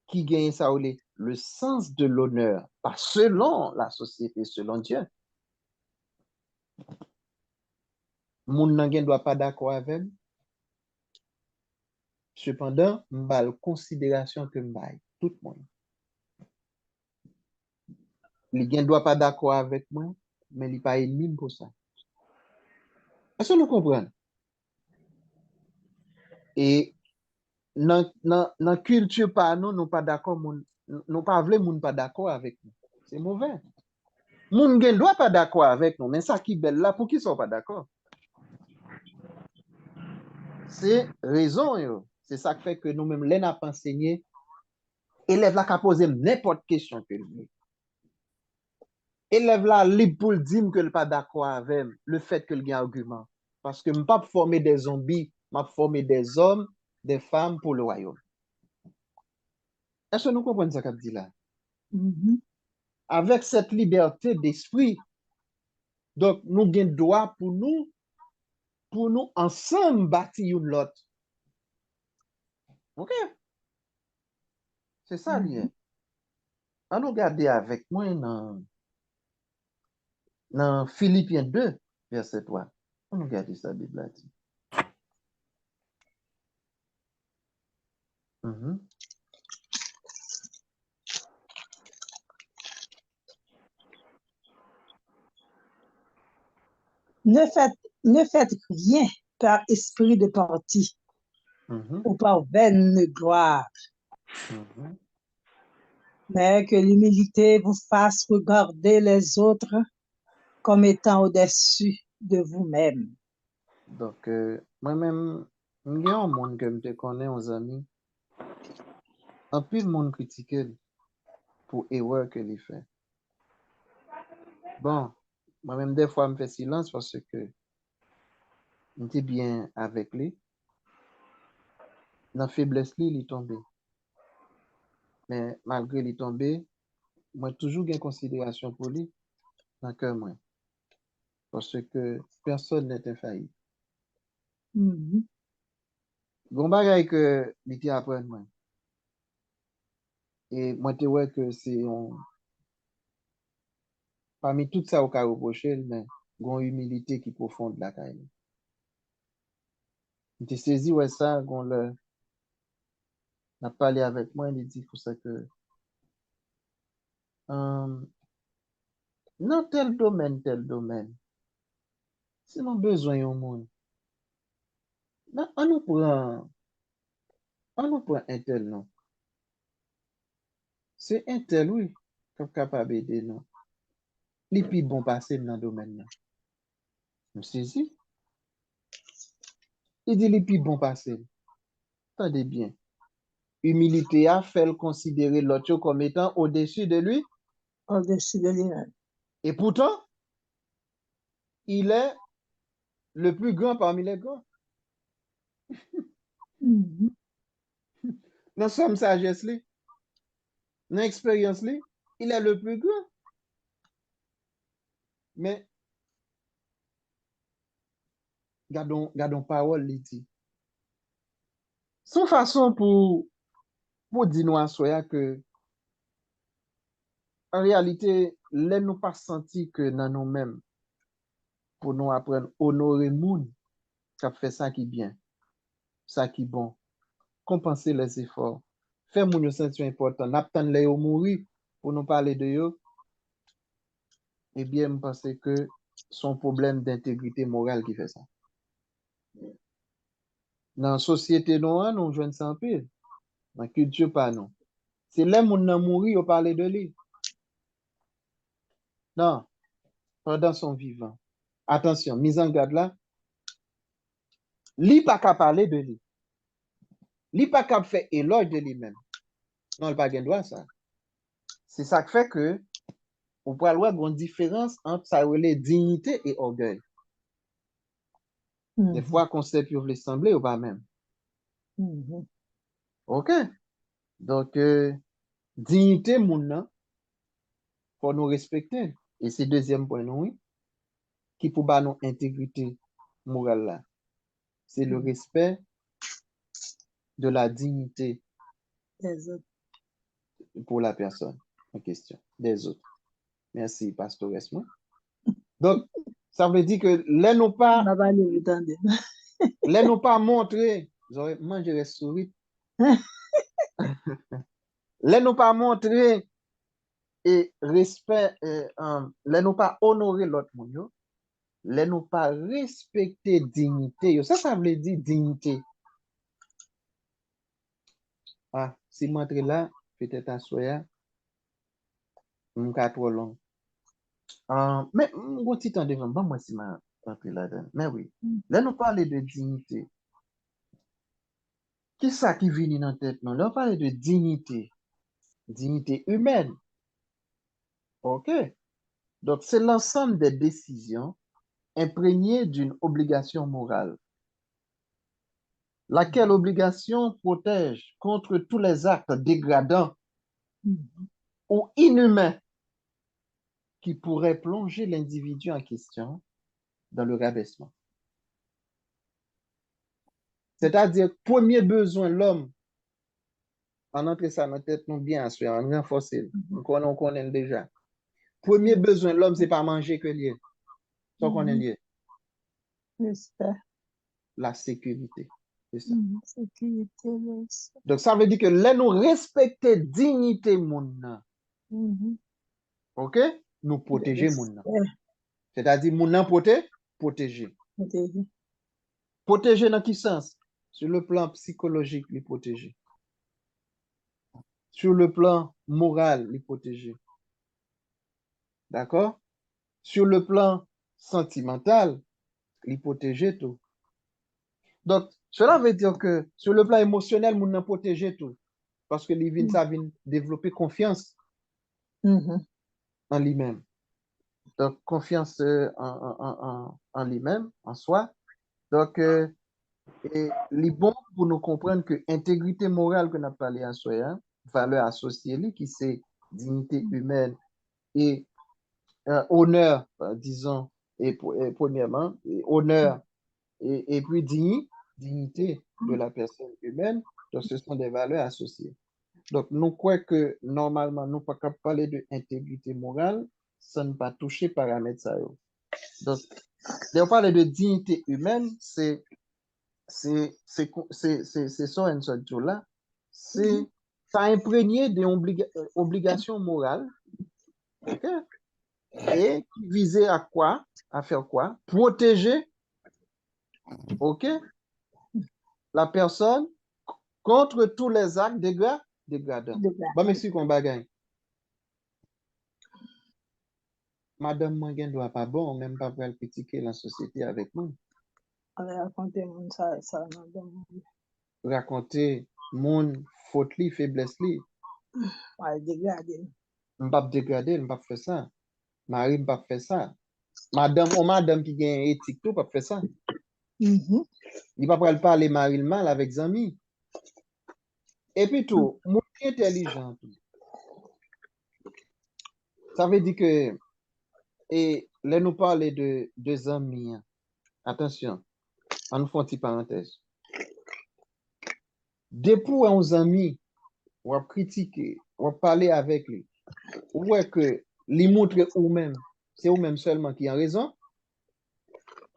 qui gagne ça, le sens de l'honneur, pas selon la société, selon Dieu. Moun nan gen doit pas d'accord avec. Cependant, m'bal considération que m'bay tout le monde. Li gen doit pas d'accord avec moi, mais il pas ennemi pour ça. Est-ce que nous comprenons? Et dans culture pas nous pas d'accord nous pas vle moun pas d'accord avec nous. C'est mauvais. Moun gen doit pas d'accord avec nous, mais ça qui belle là pour qui sont pas d'accord? C'est raison yo. C'est ça qui fait que nous-mêmes les n'a pas enseigné élève là qui poser n'importe question que lui. Élève là libre pour dire que le pas d'accord avec le fait que le a argument parce que m'pas former des zombies, m'a former des hommes, des femmes pour le royaume. Est-ce que nous comprenons ça qu'a dit là? Avec cette liberté d'esprit, donc nous avons droit pour nous ensemble bâtir l'autre. OK? C'est ça lié. On nous regarder avec moi dans Philippiens 2, verset 3. On nous regarder ça, Bible là dit. Ne faites rien par esprit de parti ou par vaine gloire, mais que l'humilité vous fasse regarder les autres comme étant au-dessus de vous-même. Donc, moi-même, il y a un monde que je connais, aux amis. Un peu de monde critique pour erreur que il fait. Bon, moi-même, des fois, je me fais silence parce que j'étais bien avec lui. Dans la faiblesse, il est tombé. Mais malgré il est tombé, moi, toujours une considération pour lui dans le cœur, moi. Parce que personne n'est infaillible. Bon bagay que l'ité apprenne moi. Et moi, te vois que c'est parmi tout ça au cas reproché, mais une humilité qui profonde la caille. Je te saisi ouais ça, n'a parlé avec moi, il dit pour ça que dans tel domaine, si nous besoin au monde, on nous prend un tel non. C'est un tel, oui, qui est capable d'aider nous. Les plus bon passer dans le domaine là. Je me saisis. Il dit les plus bon passer. Attendez bien. Humilité a fait le considérer l'autre comme étant au-dessus de lui. Au-dessus de lui-même. Et pourtant, il est le plus grand parmi les grands. Dans son sagesse, dans l'expérience, il est le plus grand. Mais, gardons parole, il dit. Son façon pour dire nous à soi que, en réalité, les nous pas senti que dans nous-mêmes, pour nous apprendre honorer moun, qui a fait ça qui bien, ça qui bon, compenser les efforts, faire moun yo sentir important, n'attendre les yo mourir pour nous parler de yo, eh bien, je pense que son problème d'intégrité morale qui fait ça. Dans la société noire, nous jouons sans pile. Dans la culture, pas non. C'est là où on a mouru, on parle de lui. Non, pendant son vivant. Attention, mise en garde là. Lui pas qu'à parler de lui. Lui pas qu'à faire éloge de lui-même. Non, il pas gain droit ça. C'est ça qui fait que on peut avoir une différence entre sa dignité et orgueil. Des fois, concept peut sembler ou pas même. Mhm. OK? Donc, dignité, moun nan, faut nous respecter. Et c'est deuxième point, non, oui, qui pour ba nous intégrité morale là. C'est le respect de la dignité Les autres. pour la personne en question, des autres. Merci, Pasteur Esmond. Donc, ça veut dire que les nous On pas, va pas nous entendre. les nous pas montrer, j'aurais mangé souris, les nous pas montrer et respect, les nous pas honorer l'autre monde, yo, les nous pas respecter dignité, yo. Ça veut dire dignité. Ah, si montre là, peut-être à soya, m'ka trop long. Mais, mon petit temps devant, bon, moi, si m'a rentré là-dedans. Mais oui, là, nous parler de dignité. Qui ça qui vient dans la tête, non? Là, on parle de dignité. Dignité humaine. OK? Donc, c'est l'ensemble des décisions imprégnées d'une obligation morale. Laquelle obligation protège contre tous les actes dégradants Mhm. ou inhumains qui pourraient plonger l'individu en question dans le rabaissement. C'est-à-dire, premier besoin, l'homme, en entrer ça dans la tête, nous bien, en renforcer, on connaît déjà. Premier besoin, l'homme, c'est pas manger que lié. Ça qu'on est Mhm. lié. Respect. La sécurité. C'est ça. Mhm. Sécurité, respect. Donc, ça veut dire que là, nous respecter dignité, moun nan. Mhm. OK? Nous protéger moun nan. Respect. C'est-à-dire, moun nan protéger. Protéger. Protéger dans quel sens? Sur le plan psychologique, les protéger. Sur le plan moral, les protéger. D'accord? Sur le plan sentimental, les protéger tout. Donc, cela veut dire que sur le plan émotionnel, moun nan protéger tout. Parce que ça vient développer confiance Mhm. en lui-même. Donc, confiance en lui-même, en soi. Donc, et les bon pour nous comprendre que intégrité morale qu'on a parlé en soi, hein, valeur associée, qui c'est dignité humaine et honneur, disons, et premièrement, et honneur et puis dignité de la personne humaine. Donc, ce sont des valeurs associées. Donc, nous croyons que normalement, nous ne pouvons pas parler de intégrité morale sans ne pas toucher paramètres ça. Donc, on parle de dignité humaine, c'est ça, une sorte là, c'est ça imprégné des obligations morales, ok? Et qui visait à quoi? À faire quoi? Protéger, ok? La personne contre tous les actes dégradants. Bon, merci qu'on bagaille. Madame Mangen doit pas bon, même pas pour elle critiquer la société avec nous. On va raconter mon ça, madame. Raconter mon faute li, faiblesse li. On va dégrader. M'pas dégrader, m'pas faire ça. Marie m'pas faire ça. Madame qui gagne éthique tout, pas faire ça. Mhm. Il pas pour parler Marie le mal avec amis. Et puis tout, mon intelligent. Ça veut dire que, et là nous parler de deux amis. Attention, on nous fait une petite parenthèse. Depuis un ami, on va critiquer, on va parler avec lui. Ou est que lui montre ou même, c'est ou même seulement qui a raison.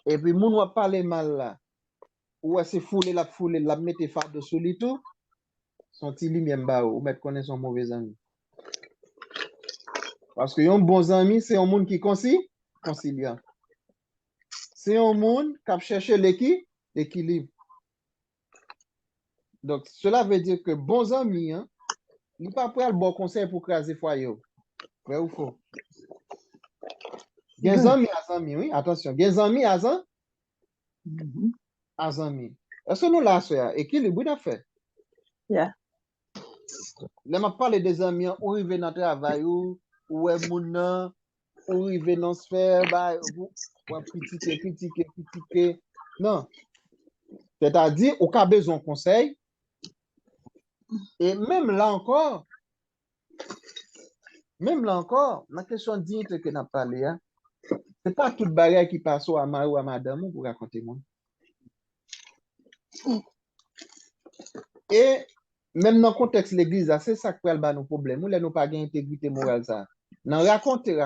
Et puis, moun va parler mal là. Ou est c'est fouler la mettre farde sur lui tout. Son petit lumière mba ou mettre connaître son mauvais ami. Parce que un bon ami, c'est un monde qui conciliant. C'est un monde qui cherche l'équilibre. Donc, cela veut dire que bons amis, hein, il n'est pas prêt le bon conseil pour craser foyer. Vrai ou faux? Gen amis à amis, oui, attention. Gen amis à amis. Est-ce que nous là, c'est équilibre d'affaires? Yeah. Là, je parle des amis, ou ils viennent dans le travail, ou est moun, ou ils viennent dans sphère, ou critiquer. Non. C'est-à-dire, au cas besoin de conseil, Et même là encore, la question de dignité que nous avons parlé, hein, c'est pas toute barrière qui passe à ma ou à madame pour raconter moi. Et même dans le contexte de l'église, c'est ça qui peut être nos problèmes. Nous n'avons pas d'intégrité morale. Ça. Non, raconter,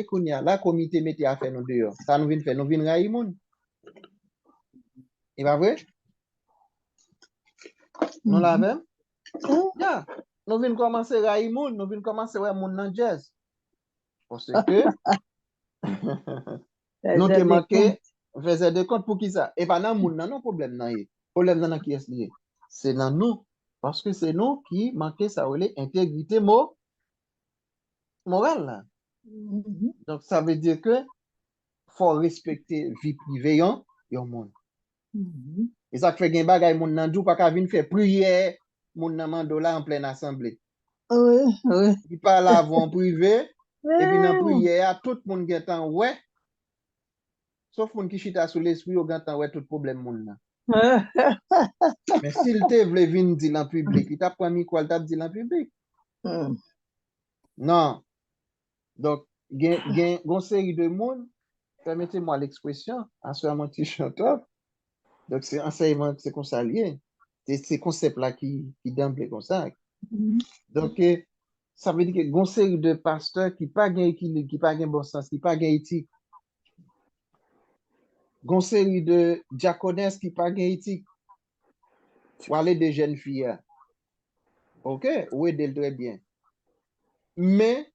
qu'on y a la comité mettait à faire nous dehors. Ça nous vient faire, nous vient railler monde. Et pas vrai? Nous l'avons? Yeah. Nous venons commencer à railler monde, nous venons commencer à voir monde dans jazz. Parce que nous te manqué, faisait des comptes pour qui ça? Et pas dans monde, non problème non. Problème dans qui est lié? C'est dans nous. Parce que c'est nous qui manquons ça, intégrité morale. Là. Donc, ça veut dire que faut respecter vie privée yon monde. Et ça fait gen bagay moun nan dou pas ka vinn faire prière moun nan mando là en pleine assemblée. Oui, oui. Il parle avant privé et puis dans prière tout le monde gen tan ouais. Sauf moun qui chita sous l'esprit ou gen tan ouais tout problème moun nan. Mais s'il te vle vinn dire en public, il t'a pris micro, il t'a dit en public. Non. Donc gen série de monde, permettez-moi l'expression, en ce moment petit chanteur. Donc, c'est enseignement, c'est comme ça lié. C'est ces concepts-là qui d'emblée comme ça. Donc, ça veut dire que une série de pasteurs qui pas gain équilibre, qui pas gain bon sens, qui pas gain éthique. Une série de diaconesses qui pas gain éthique. Ou aller des jeunes filles. OK? Oui, d'elle très bien. Mais,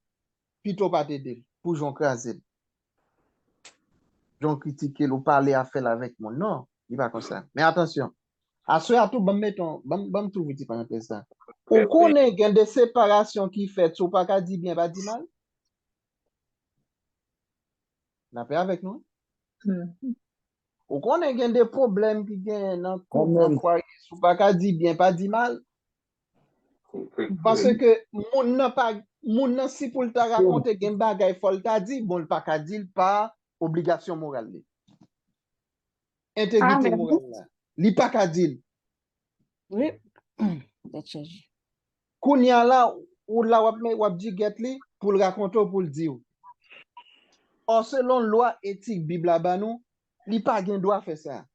plutôt pas t'aider. Pour j'en craser. J'en critiquer, ou parler à faire avec moi. Non, il va comme ça. Mais attention. À ce à tout, bam tout petit parenthèse ça. Ou connaît gain de séparation qui fait, ou pas qu'à dire bien, pas dire mal. La paix avec nous. Ou connaît gain des problèmes qui gagnent dans le foyer, ou pas qu'à dire bien, pas dire mal. Parce que moun nan si pour te raconter gain bagay faut t'a dit, bon pas qu'à dire pas obligation morale. Intégrité morale. Li pas qu'à dire. Oui. Kounya là ou là wap di get li pour le raconter ou pour le dire. Or selon loi éthique Bible ba nous, li pas gen droit faire ça.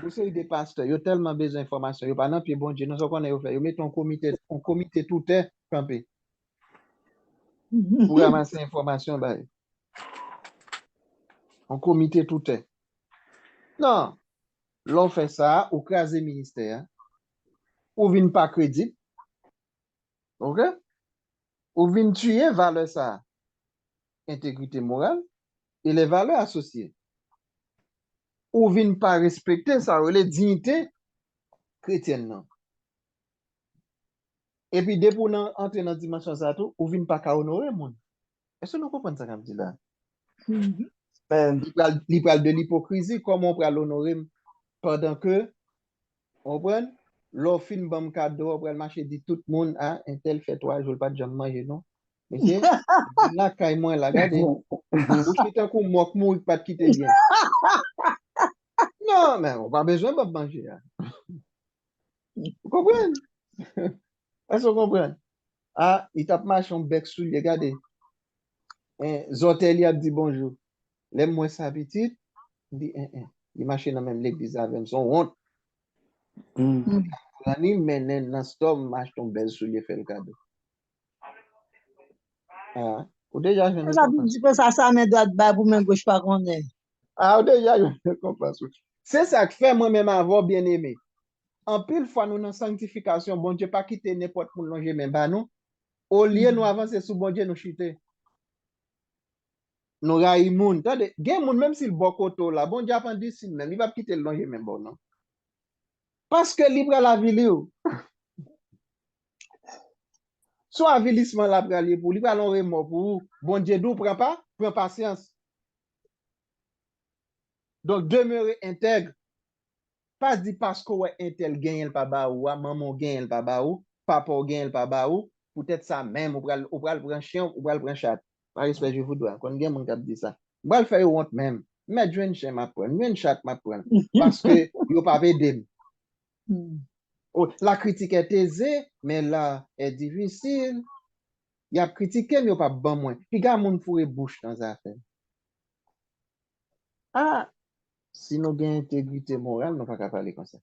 Vous savez des pasteurs, yo tellement besoin d'informations, yo pas nan pied bon Dieu, nous connaît yo fait, yo met un comité tout est campé. Pour ramasser information ba. Un comité tout est. Non, l'on fait ça ou craser ministère, ou vin pas crédit. OK? Ou vin tuer valeur ça. Intégrité morale et les valeurs associées. Ou vin pas respecter ça, les dignités chrétiennes. Non. Et puis, dès pour entrer dans la dimension ça tout, ou vin pas qu'à honorer monde. Est-ce que nous comprenons ça comme dit là? Il parle de l'hypocrisie, comment on peut l'honorer pendant que, on prend, l'offre bon cadeau, on prend le marché, dit tout le monde, ah, un tel fait 3 jours, pas de jamais manger, non? Monsieur, là, quand moi, là, regardez, vous êtes un coup, moi, pas de quitter bien. Non, mais on n'a pas besoin de manger. Hein. Vous comprenez? Est-ce que vous comprenez? Ah, il tape marché en bec sous, regardez. Zotel, il a dit bonjour. L'aime moi sa petite, il dit, il marche dans même l'église avec son honte. L'année, mais dans storm, marche ton bel soulier, fait le cadeau. Ah, ou déjà, je ne dis que ça met droite bas pour main gauche pas qu'on est. Ah, déjà, je ne comprends pas. C'est ça que fait moi-même avoir bien aimé. En pile fois, nous, dans sanctification, bon Dieu, pas quitter n'importe pour longer même bas, nous. Au lieu, nous avancer sous bon Dieu, nous chuter. Nous raillons moun. Tandis, gen moun, même s'il bon koto là, bon Dieu a pendu si même, il va quitter le longer même bon, non? Parce que libre la vie, soit avilissement la pralier pour libre l'on remords pour bon Dieu d'où prend pas, prend patience. Donc, demeurer intègre. Pas dit parce que ouais, un tel gagne le pas ba ou, maman gagne le pas ba ou, papa gagne le pas ba ou, peut-être ça même, ou pral prendre chien, ou pral prendre chat. Par respect, je vous dois. Quand gagne mon cap dit ça. Ou pral faire honte même. Mais je un chien m'a prendre, un chat m'a prendre. Parce que yo pas aider. Oh, la critique est aisée, mais là est difficile. Il y a critiqué, mais il n'y a pas bon moins. Puis, gars, mon fourré bouche dans la affaire. Ah, si nous avons intégrité morale, nous ne pouvons pas parler comme ça.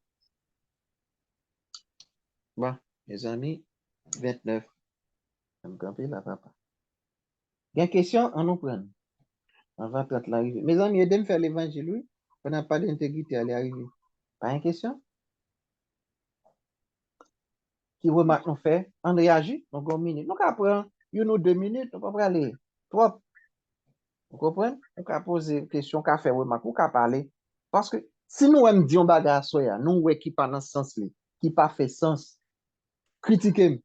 Bon, mes amis, 29. Je me camper là, papa. Il y a une question, on nous prend. On va peut-être l'arriver. Mes amis, aidez-moi à faire l'évangile, oui. On n'a pas d'intégrité, elle est arrivée. Pas une question? Qui remarque nous fait? On réagit, donc on minute. Nous prendre une ou 2 minutes, on peut pas aller. Trop. Vous comprenez? On peut poser une question, on peut faire remarque, on peut parler. Parce que si nous aimons dire un bagage, nous ouais qui pas dans ce sens, qui pas fait sens, critiquer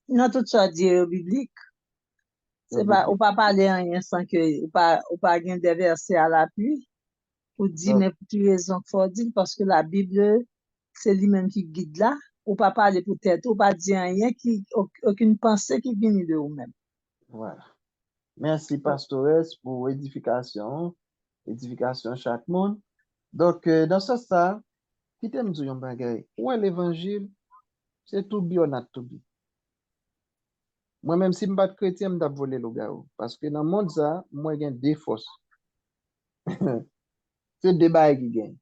Nan tout sa diye biblique, le c'est pas, ou biblique. pas parler rien sans que, ou pas gen des versets à l'appui, ou dire, Donc, mais pour tu raison qu'il faut dire, parce que la Bible, c'est lui-même qui guide là, ou pas parler pour tête, ou pas dire rien qui, aucune pensée qui vient de vous-même. voilà. Merci, pastores, pour édification chaque monde. Donc, dans ce sens, qui t'aime dire un bagage? Ouais, l'évangile, c'est tout bien, on a tout bien. Moi-même, si je ne suis pas chrétien, je vais voler le gars. Parce que dans le monde, ça, moi, j'ai deux forces. C'est deux bagages qui gagnent.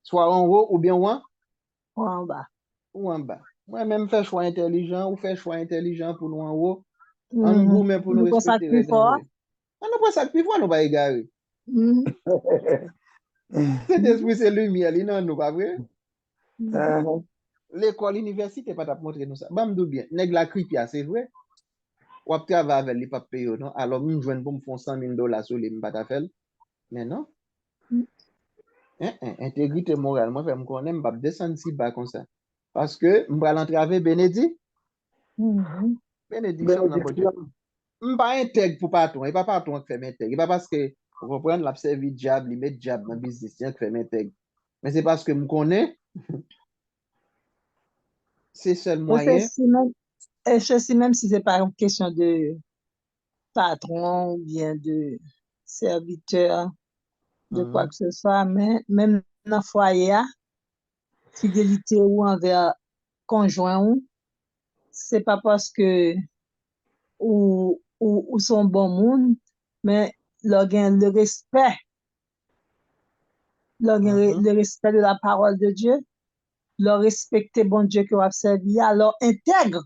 Soit en haut ou bien En bas. ou en bas. Moi-même, fais choix intelligent ou fais choix intelligent pour nous en haut. En Mhm. gourmet pour nous Nous consacrons respecter plus les en haut. fort. On ne peut pas ça plus fort, nous va égarer. Mhm. Cet Mhm. esprit, c'est lumière, il n'en nous pas vrai. Mhm. L'école, l'université, pas t'a montré nous ça. Bam, d'où bien. Nèg la cripia, c'est vrai. Ou ap travailler avec les papiers, non? Alors, nous joignent pour me faire $100,000 sur les m'pas faire. Mais non. Intégrité morale, moi, je me connais, je vais descendre si bas comme ça. Parce que je vais l'entraver Mhm. bénédiction, mon bon Dieu. Je ne suis pas intègre pour patron. Il n'est pas patron qui fait m'intègre. Il n'est pas parce que, vous comprenez, l'a servi diable, il met diable dans le business, qui fait m'intègre. Mais c'est parce que je connais, c'est le seul Et moyen. ceci, même si c'est pas une question de patron ou bien de serviteur, de quoi Mhm, que ce soit, mais même dans le foyer, fidélité ou envers conjoint, c'est pas parce que ou son bon monde, mais le respect, mhm, le respect de la parole de Dieu, le respecter bon Dieu que vous avez servi, alors intègre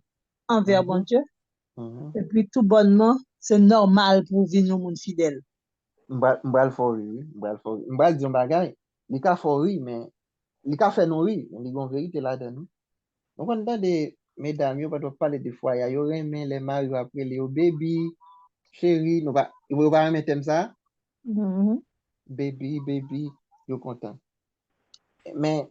envers bon mhm, Dieu, mhm. et puis tout bonnement, c'est normal pour vivre au monde fidèle. M'bral fò ri, m'bral fò ri. M'bral di yon bagay, li ka fò ri, men, li ka fè nou ri, men li gon verite la den nou. Donc, on entend des mesdames, yo pas parler des fois, yo remen les maris après les baby, chéri, nous pas, yo pas remen thème ça, Mhm. baby, yo content. Mais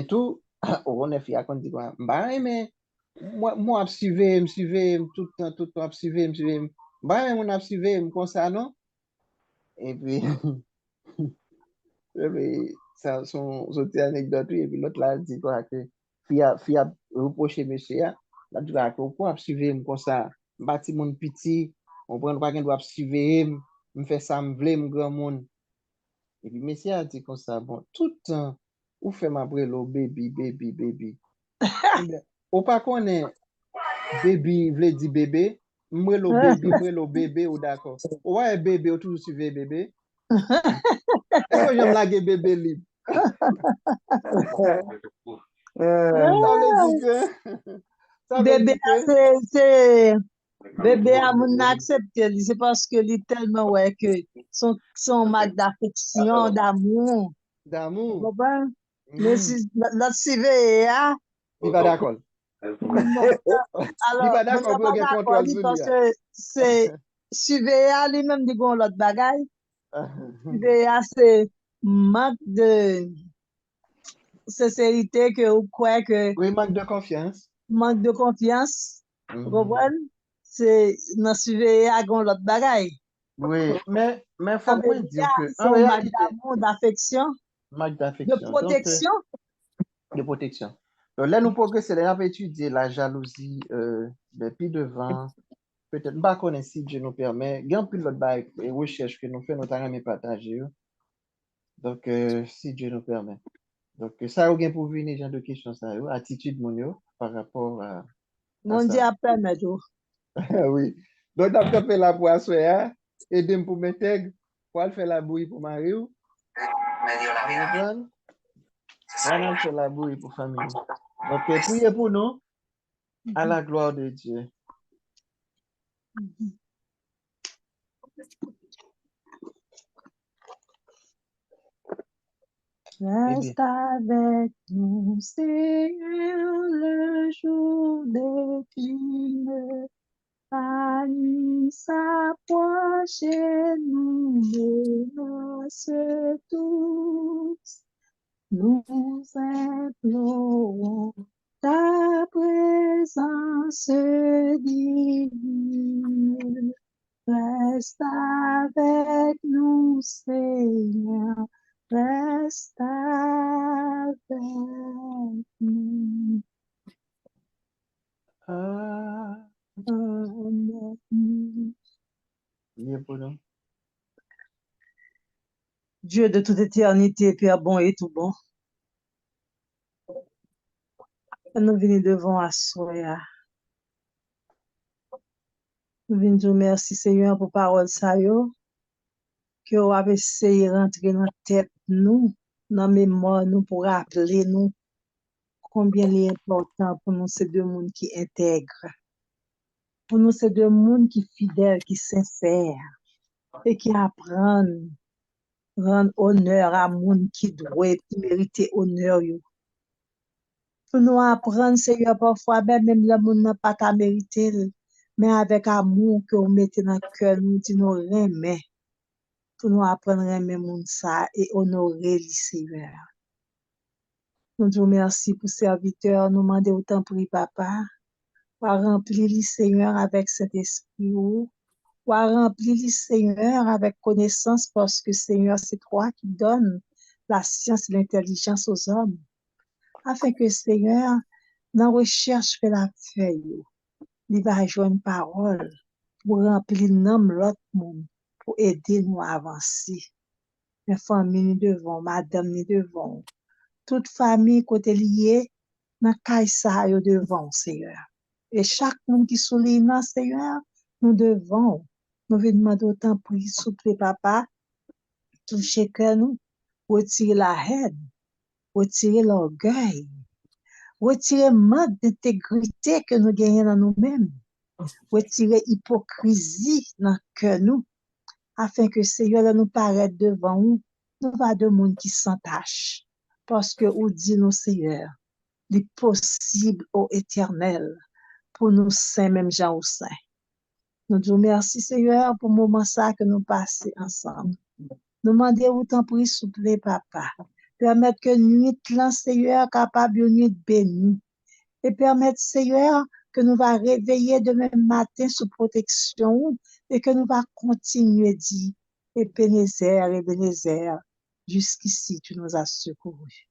tout, on est fier qu'on dit quoi, bah, mais, moi, tout le temps, suivre, bah, mon suivre, comme ça, non? Et puis, et ça, son petite anecdote, et puis l'autre là dit quoi, que fille a reproché monsieur, là, tu vas pourquoi suivre comme ça, bâti mon petit, on prend pas qu'un doit suivre, me fait ça, me vle, mon grand monde. Et puis monsieur a dit comme ça, bon, tout le temps, ou fait ma brelo, baby. Eh bien, ou pas qu'on est baby, vle dit bébé, mwelo bébé, ou d'accord. Ou ouais, bébé, ou toujours suivre bébé. Est-ce que j'aime la bébé libre? Ça veut dire que, ça veut Bébé, dire que, bébé a moun accepté, c'est parce que li tellement ouais que son marque d'affection, d'amour, vous d'amour, comprenez? Mais mhm, si notre CV, hein, il va d'accord. non. Il Alors, va moi, d'accord je pour pas qu'il d'accord contrôle li sur lui. parce que c'est surveiller lui-même dit qu'on l'autre bagaille. Surveiller, c'est manque de sincérité que ou quoi que Oui, manque de confiance. manque de confiance. Vous Mhm. comprenez? C'est dans surveiller à gon l'autre bagaille. Oui, mais Ça faut veut qu'on dire, dire que, en c'est un manque réalité, d'amour, d'affection, manque de d'affection, donc, protection. de protection. Donc, là, nous progresser, là, on va étudier la jalousie, depuis devant, peut-être, pas connaître si Dieu nous permet, il y a un peu de recherche que nous faisons, notamment partager. Donc, si Dieu nous permet. Donc, ça, ou bien pour venir, genre de questions, ça, attitude, mon yo, par rapport à Mon Dieu ça. a permis tout. Oui. Donc, d'après fait la poisson, aidez-moi pour m'intégrer, pour faire la bouillie pour Marie. Vous comprenez? On fait la bouillie pour famille. Donc, priez pour nous, à la gloire de Dieu. Reste avec nous, Seigneur, le jour décline. La nuit s'approche et nous menace tous. Nous implorons ta présence divine. Reste avec nous, Seigneur. Reste avec nous. Amen. Priez pour nous. Dieu de toute éternité, Père bon et tout bon, nous venons devant Assoya. Nous venons dire merci Seigneur pour parole ça yo, que vous avez essayé de rentrer dans la tête nous, dans la mémoire nous pour rappeler nous combien il est important pour nous ces deux mondes qui intègrent, pour nous ces deux mondes qui fidèles, qui sincères et qui apprennent rendre honneur à monde qui doit, qui mérite honneur yo. Pour nous apprendre, Seigneur, parfois, même le monde n'a pas qu'à mériter, mais avec amour que vous mettez dans le cœur, nous disons nous remet. Pour nous apprendre à aimer monde ça et honorer le Seigneur. Nous disons merci pour serviteur, nous demandons autant pour papa, pour remplir le Seigneur avec cet esprit, pour remplir le Seigneur avec connaissance, parce que Seigneur, c'est toi qui donnes la science et l'intelligence aux hommes, afin que Seigneur, dans la recherche que la feuille, il va jouer une parole pour remplir l'autre monde, pour aider nous à avancer. Les familles, nous devons, madame, nous devons, toute famille côté liée, dans Kaïsa, nous devons, Seigneur. Et chaque monde qui souligne, Seigneur, nous devons, nous venons demander autant pour souple papa, toucher que nous, retirer la haine, retirer l'orgueil, retirer le manque d'intégrité que nous gagnons dans nous-mêmes, retirer l'hypocrisie dans que nous, afin que Seigneur nous paraître devant nous, nous va de monde qui s'entache. Parce que vous dit nous, Seigneur, il possible au éternel pour nous saints, même gens au saints. Nous disons merci, Seigneur, pour le moment ça que nous passons ensemble. Nous demandons autant pour s'il vous plaît, papa. Permettre que nuit, Seigneur, capable de nuit bénie. Et permettre, Seigneur, que nous va réveiller demain matin sous protection et que nous va continuer dit Ebenezer, jusqu'ici tu nous as secourus.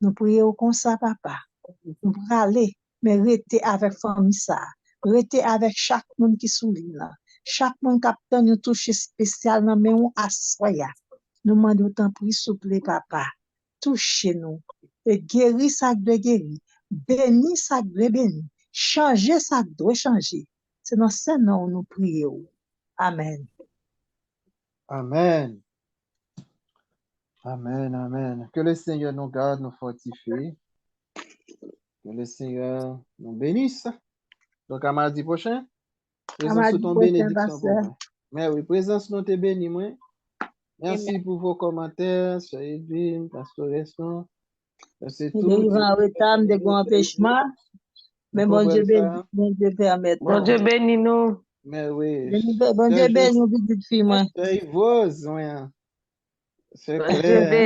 Nous prions comme ça, papa. Nous pour aller, mais rester avec famille ça. Rester avec chaque monde qui souligne là. Chaque monde qui a une touche spéciale dans mais on assoya. Nous demandons autant pour s'il vous plaît, papa. Touchez-nous et guéris ça de guérir. Bénis ça de bénir. Changer ça doit changer. C'est dans ce nom que nous prions. Amen. Amen. Amen, amen. Que le Seigneur nous garde, nous fortifie. Que le Seigneur nous bénisse. Donc, à mardi prochain, présence sous ton bénédiction pour moi. Mais oui, présence nous te bénis, moi. Merci Amen. pour vos commentaires sur Edwin, Pastoresson. C'est tout. Il va en retard de grands empêchements. Mais bon Dieu bénit, bon Dieu permet. Bon Dieu bénit nous. Mais oui. Bon Dieu bénit nous, petite fille, moi. C'est Yvose, ouais. C'est Bon Dieu clair. bénit.